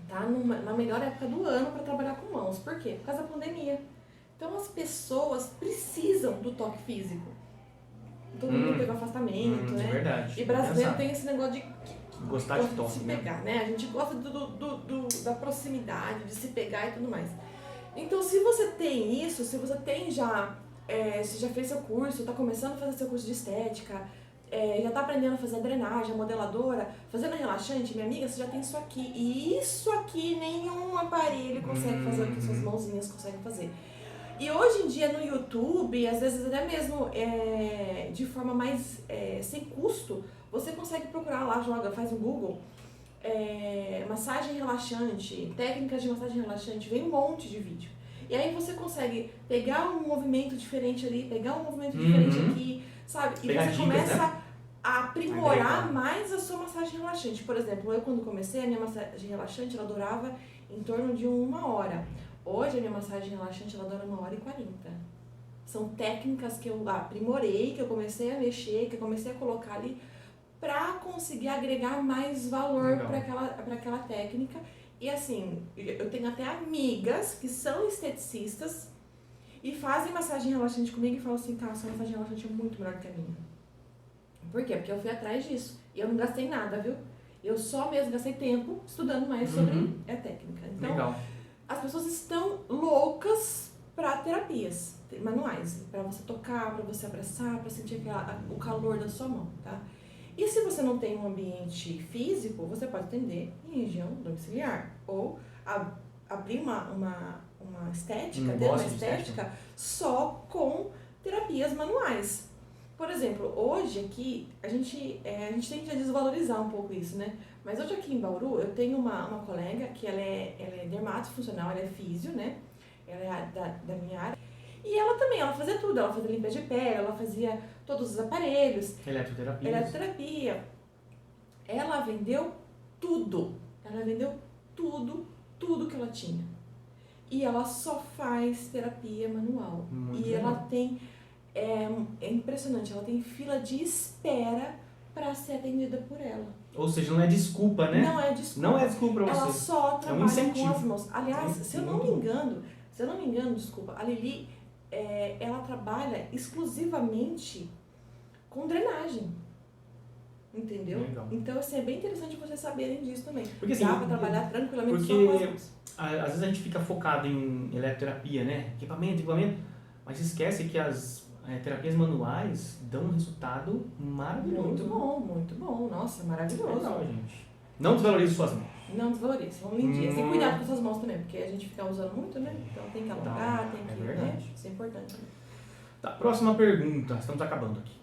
tá na melhor época do ano para trabalhar com mãos. Por quê? Por causa da pandemia. Então as pessoas precisam do toque físico. Todo mundo teve afastamento, né? É verdade. E brasileiro tem esse negócio de gostar de toque, se pegar, né? A gente gosta da proximidade, de se pegar e tudo mais. Então, se você tem isso, se você tem já, você já fez seu curso, está começando a fazer seu curso de estética, já está aprendendo a fazer a drenagem, a modeladora, fazendo a relaxante, minha amiga, você já tem isso aqui. E isso aqui nenhum aparelho consegue fazer o que suas mãozinhas conseguem fazer. E hoje em dia no YouTube, às vezes até mesmo de forma mais sem custo, você consegue procurar lá, faz um Google, massagem relaxante, técnicas de massagem relaxante, vem um monte de vídeo. E aí você consegue pegar um movimento diferente ali, pegar um movimento diferente aqui, sabe? E você começa a aprimorar mais a sua massagem relaxante. Por exemplo, eu quando comecei, a minha massagem relaxante, ela durava em torno de 1 hora. Hoje a minha massagem relaxante, ela dura 1h40. São técnicas que eu aprimorei, que eu comecei a mexer, que eu comecei a colocar ali para conseguir agregar mais valor para aquela técnica. E assim, eu tenho até amigas que são esteticistas e fazem massagem relaxante comigo e falam assim, cara, sua massagem relaxante é muito melhor que a minha. Por quê? Porque eu fui atrás disso. E eu não gastei nada, viu? Eu só mesmo gastei tempo estudando mais sobre a técnica. Então, as pessoas estão loucas para terapias manuais, para você tocar, para você abraçar, para sentir o calor da sua mão, tá? E se você não tem um ambiente físico, você pode atender em região domiciliar ou abrir uma estética, ter uma estética só com terapias manuais. Por exemplo, hoje aqui, a gente tende a desvalorizar um pouco isso, né? Mas hoje aqui em Bauru, eu tenho uma colega que ela é dermatofuncional, ela é físio, né? Ela é da minha área. E ela também, ela fazia tudo, ela fazia limpeza de pele, ela fazia todos os aparelhos. Eletroterapia. Ela vendeu tudo. Ela vendeu tudo que ela tinha. E ela só faz terapia manual. Muito e legal. Ela tem, é impressionante, ela tem fila de espera para ser atendida por ela. Ou seja, não é desculpa, né? Não é desculpa. Não é desculpa pra você. Ela só trabalha com as mãos. Aliás, Sim, se eu não me engano, desculpa, a Lili, ela trabalha exclusivamente com drenagem. Entendeu? Legal. Então, assim, é bem interessante vocês saberem disso também. Porque, assim, dá pra trabalhar tranquilamente só com as mãos. Às vezes a gente fica focado em eletroterapia, né? Equipamento, mas esquece que as terapias manuais dão um resultado maravilhoso. Muito bom. Nossa, maravilhoso. Legal, gente. Não desvalorize suas mãos. Não desvalorize, vamos lindinhas. Tem cuidado com suas mãos também, porque a gente fica usando muito, né? Então tem que alongar, tem que... verdade. Né? Isso é importante também. Tá, próxima pergunta. Estamos acabando aqui.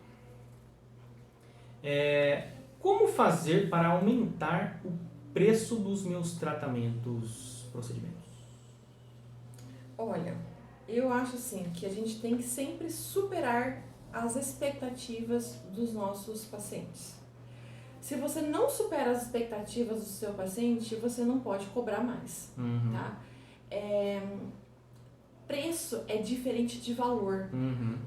Como fazer para aumentar o preço dos meus procedimentos? Olha, eu acho assim que a gente tem que sempre superar as expectativas dos nossos pacientes. Se você não supera as expectativas do seu paciente, você não pode cobrar mais, tá? Preço é diferente de valor.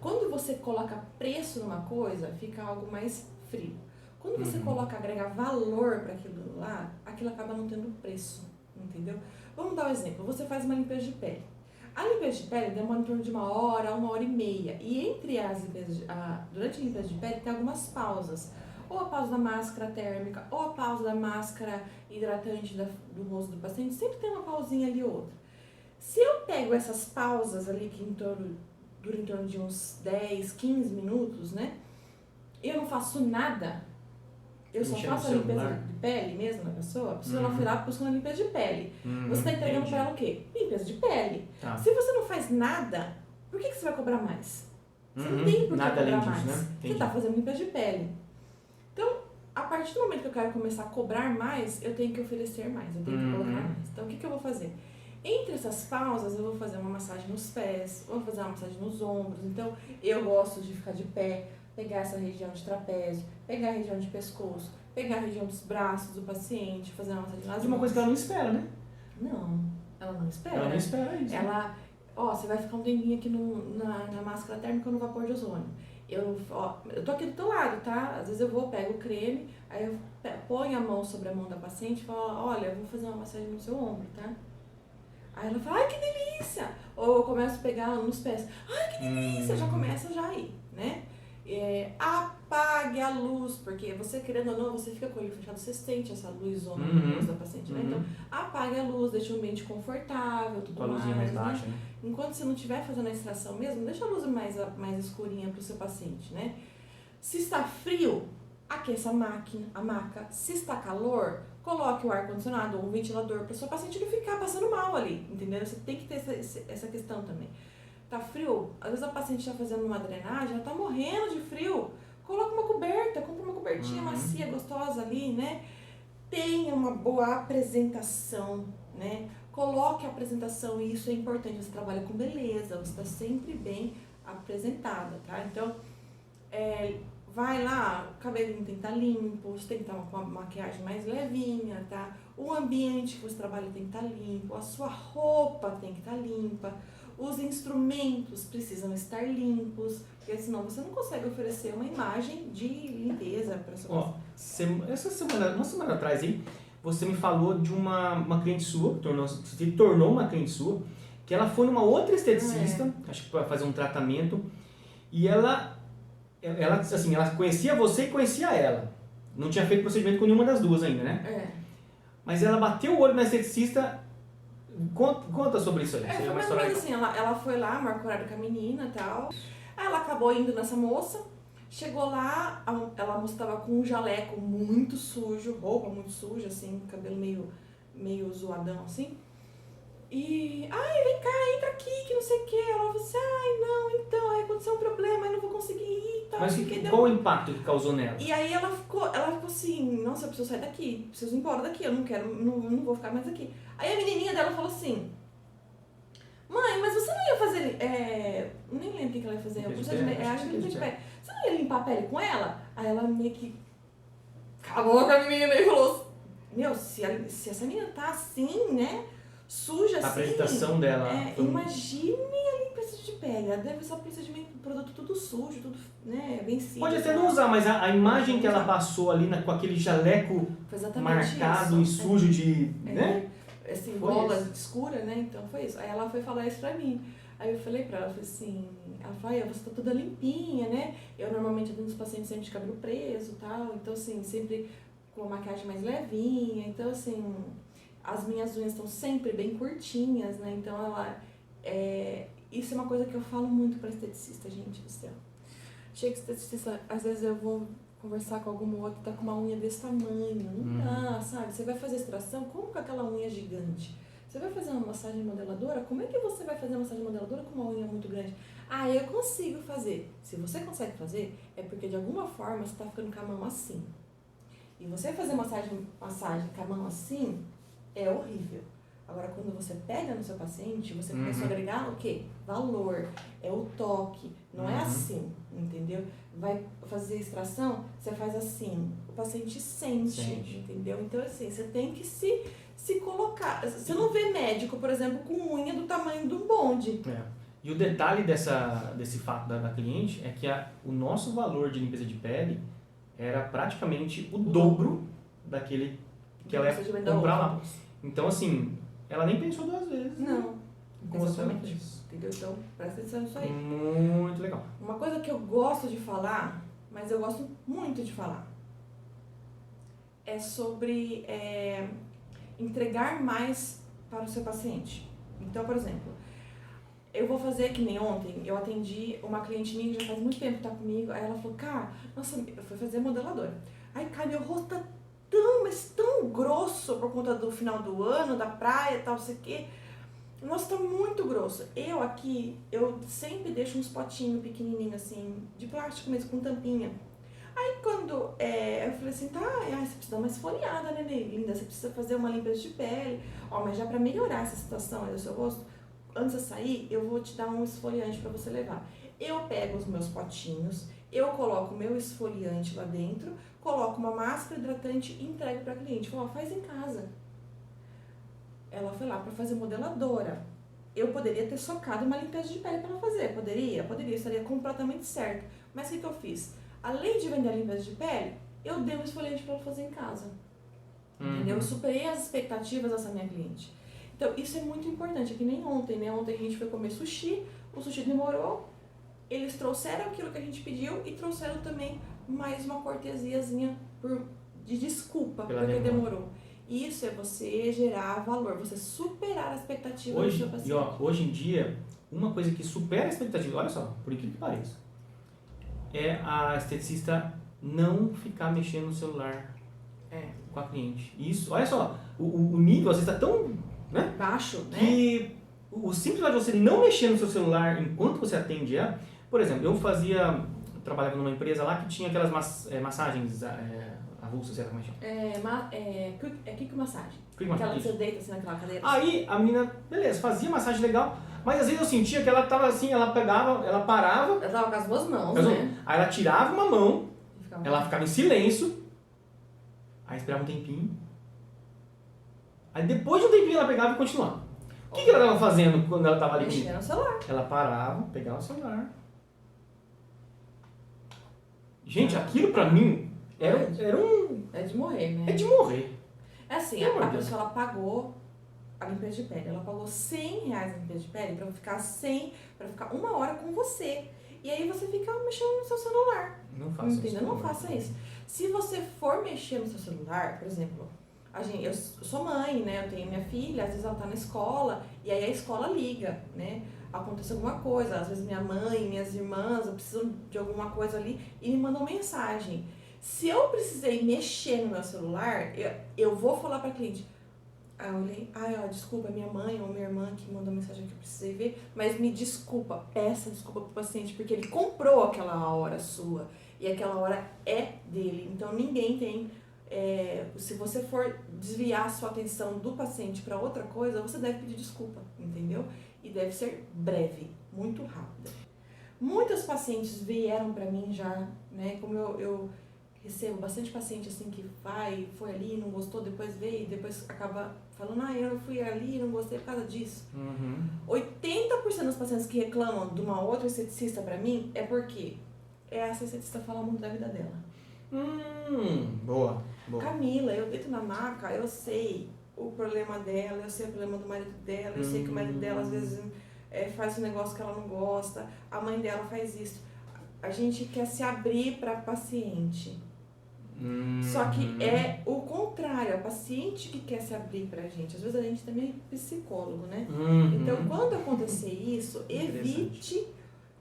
Quando você coloca preço numa coisa, fica algo mais frio. Quando você agrega valor para aquilo lá, aquilo acaba não tendo preço, entendeu? Vamos dar um exemplo. Você faz uma limpeza de pele. A limpeza de pele demora em torno de 1 hora, 1 hora e meia. E entre durante a limpeza de pele tem algumas pausas. Ou a pausa da máscara térmica, ou a pausa da máscara hidratante do rosto do paciente. Sempre tem uma pausinha ali ou outra. Se eu pego essas pausas ali que duram em torno de uns 10, 15 minutos, né? Eu não faço nada. Eu só faço a limpeza de pele mesmo na pessoa. A pessoa não foi lá buscando a limpeza de pele. Você está entregando para ela o quê? Limpeza de pele. Tá. Se você não faz nada, por que você vai cobrar mais? Você não tem por que cobrar mais. Né? Você está fazendo limpeza de pele. Então, a partir do momento que eu quero começar a cobrar mais, eu tenho que oferecer mais, eu tenho que colocar mais. Então, o que eu vou fazer? Entre essas pausas, eu vou fazer uma massagem nos pés, vou fazer uma massagem nos ombros. Então, eu gosto de ficar de pé, pegar essa região de trapézio, pegar a região de pescoço, pegar a região dos braços do paciente, fazer uma massagem nas mãos. Uma coisa que ela não espera, né? Não, ela não espera. Ela não espera isso. Você vai ficar um tempinho aqui na máscara térmica no vapor de ozônio. Eu tô aqui do teu lado, tá? Às vezes eu pego o creme, aí eu ponho a mão sobre a mão da paciente e falo, olha, eu vou fazer uma massagem no seu ombro, tá? Aí ela fala, ai, que delícia! Ou eu começo a pegar nos pés, ai, que delícia! Já começa já aí, né? Apague a luz, porque você, querendo ou não, você fica com o olho fechado, você sente essa luzona no rosto da paciente, né? Então, apague a luz, deixa o ambiente confortável, tudo mais. Com a luzinha mais baixa, né? Enquanto você não estiver fazendo a extração mesmo, deixa a luz mais escurinha para o seu paciente, né? Se está frio, aqueça a maca. Se está calor, coloque o ar-condicionado ou um ventilador para o seu paciente não ficar passando mal ali, entendeu? Você tem que ter essa questão também. Tá frio? Às vezes a paciente está fazendo uma drenagem, ela tá morrendo de frio. Coloca uma coberta, compra uma cobertinha macia, gostosa ali, né? Tenha uma boa apresentação, né? Coloque a apresentação, e isso é importante. Você trabalha com beleza, você está sempre bem apresentada, tá? Então, vai lá, o cabelinho tem que estar limpo, você tem que estar com uma maquiagem mais levinha, tá? O ambiente que você trabalha tem que estar limpo, a sua roupa tem que estar limpa. Os instrumentos precisam estar limpos, porque senão você não consegue oferecer uma imagem de limpeza para sua uma semana atrás, hein, você me falou de uma cliente sua, se tornou uma cliente sua, que ela foi numa outra esteticista, acho que para fazer um tratamento, e ela conhecia você e conhecia ela. Não tinha feito procedimento com nenhuma das duas ainda, né? Mas ela bateu o olho na esteticista, Conta sobre isso aí. Foi mais ou menos assim, ela foi lá, marcou horário com a menina e tal. Aí ela acabou indo nessa moça. Chegou lá, a moça tava com um jaleco muito sujo, roupa muito suja, assim, cabelo meio zoadão, assim. E, vem cá, entra aqui, que não sei o que. Ela falou assim, não, então, aí aconteceu um problema, eu não vou conseguir ir e tal. Mas qual o impacto que causou nela? E aí ela ficou assim, nossa, eu preciso sair daqui, preciso ir embora daqui, eu não vou ficar mais aqui. Aí a menininha dela falou assim, mãe, mas você não ia fazer, nem lembro o que ela ia fazer, acho que limpa de pele. Você não ia limpar a pele com ela? Aí ela meio que acabou com a menina e falou, se essa menina tá assim, né, suja assim... A apresentação dela... Imagine a limpeza de pele, ela deve usar procedimento, produto tudo sujo, tudo, né, vencido. Pode até não usar, mas a imagem que ela passou ali com aquele jaleco marcado e sujo de... né? Assim, bola escura, né? Então foi isso. Aí ela foi falar isso pra mim. Aí eu falei pra ela, falei assim, ela falou, você tá toda limpinha, né? Eu normalmente atendo os pacientes sempre de cabelo preso e tal, então assim, sempre com a maquiagem mais levinha, então assim, as minhas unhas estão sempre bem curtinhas, né? Então isso é uma coisa que eu falo muito pra esteticista, gente do céu. Chega esteticista, às vezes eu vou conversar com algum outro, tá com uma unha desse tamanho, não dá, sabe? Você vai fazer extração, como com aquela unha gigante? Você vai fazer uma massagem modeladora, como é que você vai fazer uma massagem modeladora com uma unha muito grande? Eu consigo fazer. Se você consegue fazer, é porque de alguma forma você tá ficando com a mão assim. E você fazer massagem com a mão assim, é horrível. Agora, quando você pega no seu paciente, você começa a agregar o quê? Valor, é o toque, não é assim, entendeu? Vai fazer extração, você faz assim, o paciente sente. Entendeu? Então, assim, você tem que se colocar. Você não vê médico, por exemplo, com unha do tamanho do bonde. E o detalhe desse fato da cliente é que o nosso valor de limpeza de pele era praticamente o dobro daquele que ela ia comprar lá. Então, assim, ela nem pensou duas vezes. Não. Com exatamente isso. Entendeu? Então, presta atenção nisso aí. Muito legal. Uma coisa que eu gosto de falar, mas eu gosto muito de falar, é sobre entregar mais para o seu paciente. Então, por exemplo, eu vou fazer que nem ontem, eu atendi uma cliente minha que já faz muito tempo que tá comigo, aí ela falou, nossa, eu fui fazer modeladora. Aí, meu rosto tá mas tão grosso por conta do final do ano, da praia e tal, sei o quê. Nossa, tá muito grosso. Eu sempre deixo uns potinhos pequenininhos assim, de plástico mesmo, com tampinha. Aí quando eu falei assim, você precisa dar uma esfoliada, né, linda? Você precisa fazer uma limpeza de pele. Mas já pra melhorar essa situação aí do seu rosto, antes de sair, eu vou te dar um esfoliante pra você levar. Eu pego os meus potinhos, eu coloco o meu esfoliante lá dentro, coloco uma máscara hidratante e entrego pra cliente. Falo, faz em casa. Ela foi lá pra fazer modeladora. Eu poderia ter socado uma limpeza de pele pra ela fazer. Poderia, estaria completamente certo. Mas o que eu fiz? Além de vender a limpeza de pele, eu dei um esfoliante pra ela fazer em casa. Entendeu? Eu superei as expectativas dessa minha cliente. Então, isso é muito importante. É que nem ontem, né? Ontem a gente foi comer sushi, o sushi demorou, eles trouxeram aquilo que a gente pediu e trouxeram também mais uma cortesiazinha de desculpa porque demorou. Isso é você gerar valor, você superar a expectativa do seu paciente. Hoje em dia, uma coisa que supera a expectativa, olha só, por incrível que pareça, é a esteticista não ficar mexendo no celular com a cliente. Isso, olha só, o nível às vezes está tão baixo, né? Que o simples de você não mexer no seu celular enquanto você atende ela. Por exemplo, eu trabalhava numa empresa lá que tinha aquelas massagens avulsas, sei lá como é que chama. Quick massagem. Aquela que você deita assim naquela cadeira. Aí a menina, beleza, fazia massagem legal, mas às vezes eu sentia que ela tava assim, ela pegava, ela parava. Ela tava com as duas mãos, né? Aí ela tirava uma mão, ela ficava em silêncio, aí esperava um tempinho. Aí depois de um tempinho ela pegava e continuava. O que ela estava fazendo quando ela estava ali? Mexendo no celular. Ela parava, pegava o celular. Gente, aquilo pra mim era um... É de morrer, né? É de morrer. É assim, a pessoa ela pagou a limpeza de pele. Ela pagou R$100 a limpeza de pele pra ficar 1 hora com você. E aí você fica mexendo no seu celular. Não faça isso. Não faça isso. Se você for mexer no seu celular, por exemplo, eu sou mãe, né? Eu tenho minha filha, às vezes ela tá na escola, e aí a escola liga, né? Acontece alguma coisa, às vezes minha mãe, minhas irmãs, precisam de alguma coisa ali e me mandam mensagem. Se eu precisei mexer no meu celular, eu vou falar para cliente, aí eu olhei, ó, desculpa, minha mãe ou minha irmã que mandou mensagem que eu precisei ver, mas me desculpa, peça desculpa pro paciente, porque ele comprou aquela hora sua, e aquela hora é dele, então ninguém tem, se você for desviar a sua atenção do paciente para outra coisa, você deve pedir desculpa, entendeu? E deve ser breve, muito rápida. Muitos pacientes vieram para mim já, né, como eu recebo bastante paciente assim que foi ali, não gostou, depois veio e depois acaba falando, eu fui ali e não gostei por causa disso. 80% dos pacientes que reclamam de uma outra esteticista pra mim é porque essa esteticista fala muito da vida dela. Boa. Camila, eu deito na maca, eu sei o problema dela, eu sei o problema do marido dela, eu sei que o marido dela às vezes faz um negócio que ela não gosta, a mãe dela faz isso. A gente quer se abrir para paciente. Só que é o contrário, é o paciente que quer se abrir pra gente. Às vezes a gente também é psicólogo, né? Então, quando acontecer isso, evite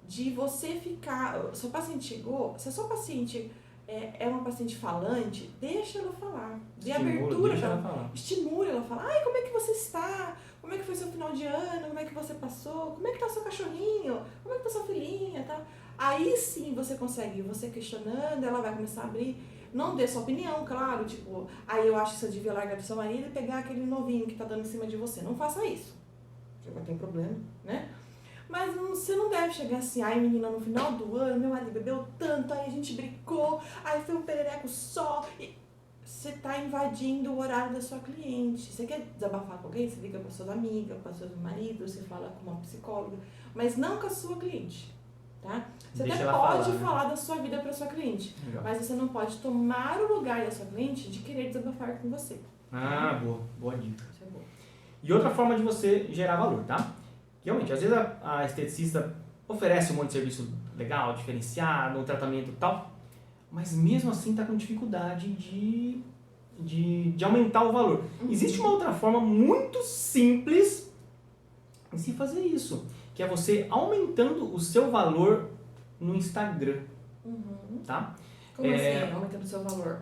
de você ficar... Seu paciente chegou, se a sua paciente é uma paciente falante, deixa ela falar. Dê abertura pra ela falar. Estimule ela a falar. Ai, como é que você está? Como é que foi seu final de ano? Como é que você passou? Como é que tá o seu cachorrinho? Como é que tá sua filhinha? Tá? Aí sim você consegue, você questionando, ela vai começar a abrir. Não dê sua opinião, claro, tipo, aí eu acho que você devia largar do seu marido e pegar aquele novinho que tá dando em cima de você. Não faça isso. Você vai ter um problema, né? Mas você não deve chegar assim, ai menina, no final do ano, meu marido bebeu tanto, aí a gente brigou, aí foi um perereco só. E você tá invadindo o horário da sua cliente. Você quer desabafar com alguém? Você liga com a sua amiga, com o seu marido, você fala com uma psicóloga, mas não com a sua cliente. Tá? Você até pode falar da sua vida para sua cliente, mas você não pode tomar o lugar da sua cliente de querer desabafar com você. Boa dica. Isso é bom. E outra forma de você gerar valor, tá? Realmente, às vezes a esteticista oferece um monte de serviço legal, diferenciado, um tratamento e tal, mas mesmo assim está com dificuldade de aumentar o valor. Existe uma outra forma muito simples de se fazer isso, que é você aumentando o seu valor no Instagram, tá? Como assim, aumentando o seu valor?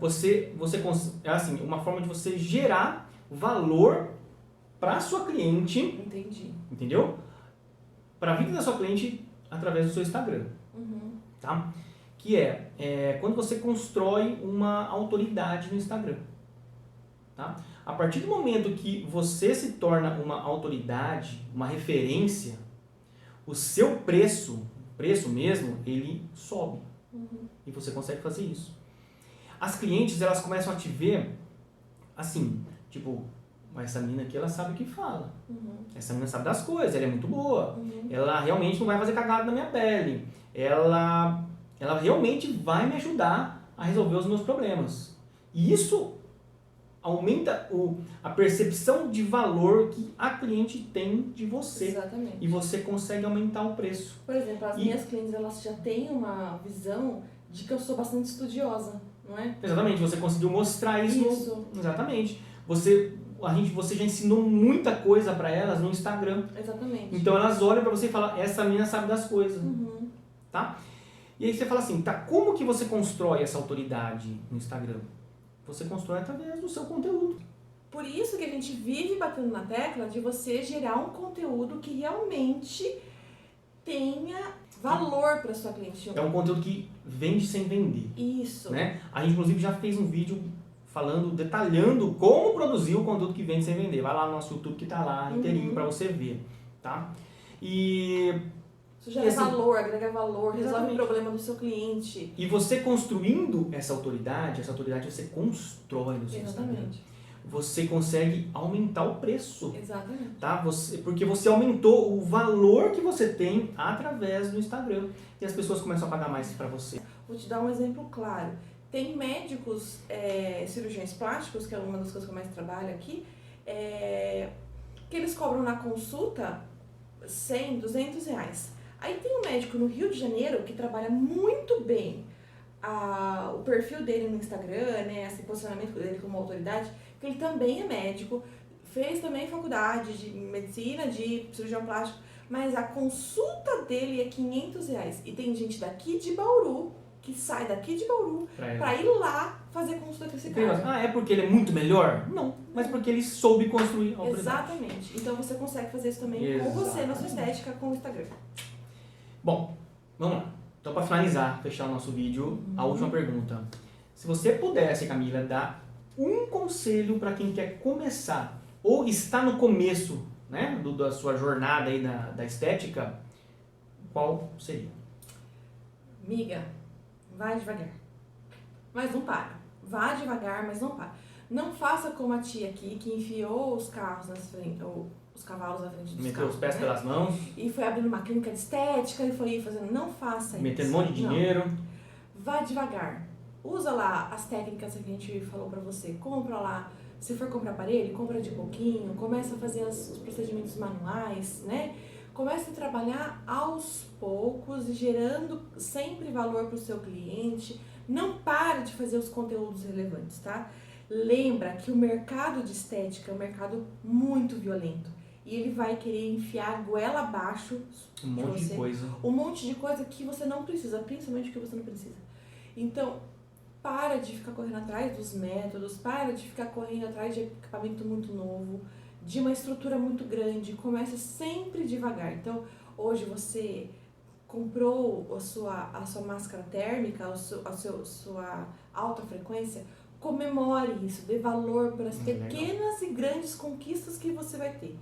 É assim, uma forma de você gerar valor para sua cliente. Entendi. Entendeu? Para a vida da sua cliente através do seu Instagram, tá? Que quando você constrói uma autoridade no Instagram, tá? A partir do momento que você se torna uma autoridade, uma referência, o seu preço mesmo, ele sobe. E você consegue fazer isso. As clientes, elas começam a te ver assim, tipo, essa menina aqui, ela sabe o que fala. Essa menina sabe das coisas, ela é muito boa. Ela realmente não vai fazer cagada na minha pele. Ela realmente vai me ajudar a resolver os meus problemas. E isso aumenta a percepção de valor que a cliente tem de você. Exatamente. E você consegue aumentar o preço. Por exemplo, as minhas clientes, elas já têm uma visão de que eu sou bastante estudiosa, não é? Exatamente, você conseguiu mostrar isso. Exatamente. Você já ensinou muita coisa para elas no Instagram. Exatamente. Então elas olham para você e falam, essa menina sabe das coisas. Tá? E aí você fala assim, tá, como que você constrói essa autoridade no Instagram? Você constrói através do seu conteúdo. Por isso que a gente vive batendo na tecla de você gerar um conteúdo que realmente tenha valor para sua cliente. É um conteúdo que vende sem vender. Isso. Né? A gente, inclusive, já fez um vídeo detalhando como produzir o conteúdo que vende sem vender. Vai lá no nosso YouTube que tá lá inteirinho para você ver. Tá? E... Isso gera valor, agrega valor, resolve o problema do seu cliente. E você construindo essa autoridade você constrói no seu Instagram. Você consegue aumentar o preço. Exatamente. Tá? Porque você aumentou o valor que você tem através do Instagram. E as pessoas começam a pagar mais para você. Vou te dar um exemplo claro. Tem médicos, cirurgiões plásticos, que é uma das coisas que eu mais trabalho aqui, que eles cobram na consulta 100, 200 reais. Aí tem um médico no Rio de Janeiro que trabalha muito bem, o perfil dele no Instagram, né, esse posicionamento dele como autoridade, que ele também é médico, fez também faculdade de medicina, de cirurgião plástico, mas a consulta dele é R$500. E tem gente daqui de Bauru, que sai daqui de Bauru, pra ir lá fazer consulta com esse cara. É porque ele é muito melhor? Não, mas porque ele soube construir a autoridade. Exatamente. Então você consegue fazer isso também com você, na sua estética, com o Instagram. Bom, vamos lá. Então, para finalizar, fechar o nosso vídeo, a última pergunta. Se você pudesse, Camila, dar um conselho para quem quer começar ou está no começo, né, da sua jornada aí da estética, qual seria? Miga, vai devagar. Mas não para. Vá devagar, mas não para. Não faça como a tia aqui, que enfiou os carros nas frente, ou os cavalos na frente dos Meteu carros, os pés né? pelas mãos. E foi abrindo uma clínica de estética e foi fazendo. Não faça isso. Metendo um monte de dinheiro. Vá devagar. Usa lá as técnicas que a gente falou pra você. Compra lá. Se for comprar aparelho, compra de pouquinho. Começa a fazer os procedimentos manuais, né? Comece a trabalhar aos poucos, gerando sempre valor para o seu cliente. Não pare de fazer os conteúdos relevantes, tá? Lembra que o mercado de estética é um mercado muito violento. E ele vai querer enfiar a goela abaixo Um monte de coisa. Um monte de coisa que você não precisa, principalmente o que você não precisa. Então, para de ficar correndo atrás dos métodos, para de ficar correndo atrás de equipamento muito novo, de uma estrutura muito grande. Comece sempre devagar. Então, hoje você comprou a sua máscara térmica, sua alta frequência, comemore isso, dê valor para as pequenas e grandes conquistas que você vai ter.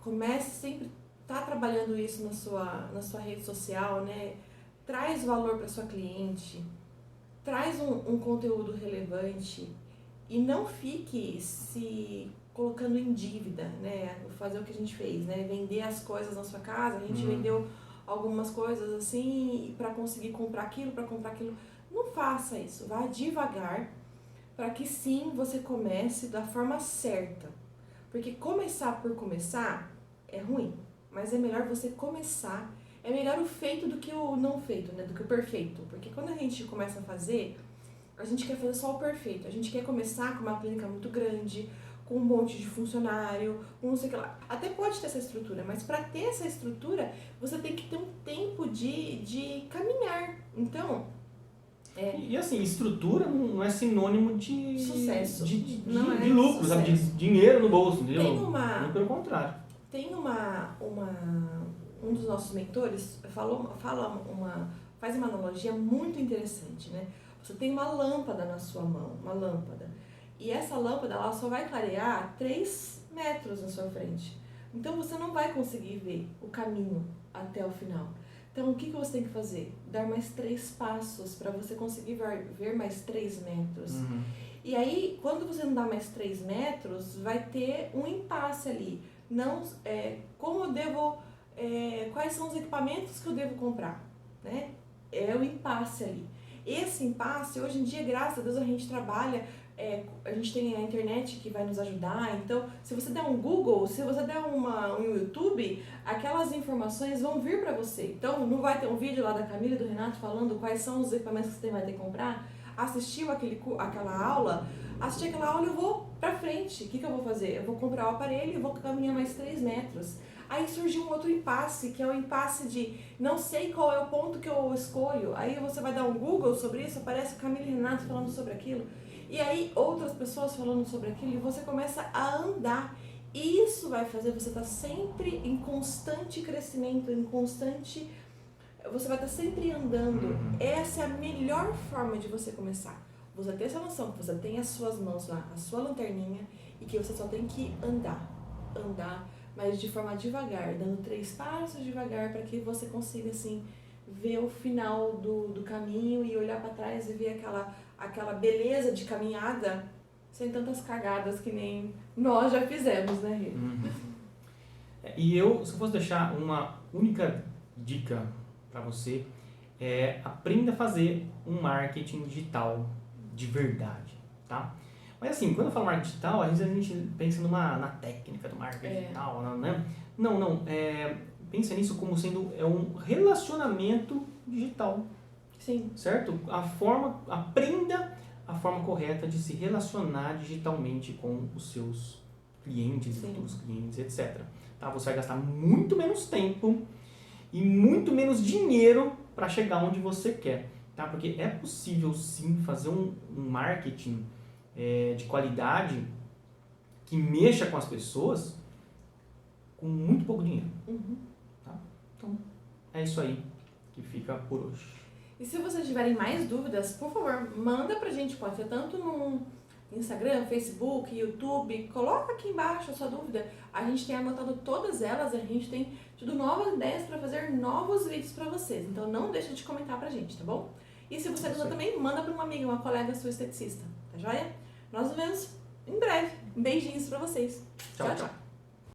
Comece sempre tá trabalhando isso na sua rede social, né? Traz valor para sua cliente, traz um conteúdo relevante e não fique se colocando em dívida, né? Fazer o que a gente fez, né? Vender as coisas na sua casa, a gente vendeu algumas coisas assim para conseguir comprar aquilo, Não faça isso, vá devagar para que sim você comece da forma certa. Porque começar por começar é ruim, mas é melhor você começar. É melhor o feito do que o não feito, né? Do que o perfeito. Porque quando a gente começa a fazer, a gente quer fazer só o perfeito. A gente quer começar com uma clínica muito grande, com um monte de funcionário, com não sei o que lá. Até pode ter essa estrutura, mas para ter essa estrutura, você tem que ter um tempo de caminhar. Então, E assim, estrutura não é sinônimo de sucesso. De Não lucro, sabe? De dinheiro no bolso, entendeu? Não, pelo contrário. Tem um dos nossos mentores faz uma analogia muito interessante, né? Você tem uma lâmpada na sua mão, uma lâmpada. E essa lâmpada, ela só vai clarear 3 metros na sua frente. Então, você não vai conseguir ver o caminho até o final. Então, o que você tem que fazer? Dar mais 3 passos para você conseguir ver mais 3 metros. E aí, quando você não dá mais 3 metros, vai ter um impasse ali. Não, como eu devo, quais são os equipamentos que eu devo comprar, né? É o impasse ali. Esse impasse, hoje em dia, graças a Deus, a gente trabalha, a gente tem a internet que vai nos ajudar. Então, se você der um Google, se você der um YouTube, aquelas informações vão vir para você. Então, não vai ter um vídeo lá da Camila e do Renato falando quais são os equipamentos que você vai ter que comprar. Assistiu aquela aula, e eu vou pra frente. O que eu vou fazer? Eu vou comprar o aparelho e vou caminhar mais 3 metros. Aí surgiu um outro impasse, que é o impasse de não sei qual é o ponto que eu escolho. Aí você vai dar um Google sobre isso, aparece Camila e Renato falando sobre aquilo. E aí outras pessoas falando sobre aquilo e você começa a andar. E isso vai fazer você estar sempre em constante crescimento, você vai estar sempre andando. Essa é a melhor forma de você começar. Você ter essa noção que você tem as suas mãos lá, a sua lanterninha, e que você só tem que andar, mas de forma devagar, dando 3 passos devagar para que você consiga assim ver o final do caminho e olhar para trás e ver aquela beleza de caminhada sem tantas cagadas que nem nós já fizemos, né, Rê? E se eu fosse deixar uma única dica para você, aprenda a fazer um marketing digital de verdade, tá? Mas assim, quando eu falo marketing digital, às vezes a gente pensa na técnica do marketing digital, né? Não, pensa nisso como sendo um relacionamento digital. Sim. Certo? Aprenda a forma correta de se relacionar digitalmente com os seus clientes, Sim. futuros clientes, etc. Tá? Você vai gastar muito menos tempo e muito menos dinheiro para chegar onde você quer. Tá? Porque é possível sim fazer um marketing de qualidade que mexa com as pessoas com muito pouco dinheiro. Uhum. Tá? Então, é isso aí que fica por hoje. E se vocês tiverem mais dúvidas, por favor, manda pra gente, pode ser tanto no Instagram, Facebook, YouTube, coloca aqui embaixo a sua dúvida. A gente tem anotado todas elas, a gente tem tido novas ideias para fazer novos vídeos para vocês. Então não deixa de comentar pra gente, tá bom? E se você gostou também, manda pra uma amiga, uma colega sua esteticista, tá joia? Nós nos vemos em breve. Beijinhos pra vocês. Tchau, tchau.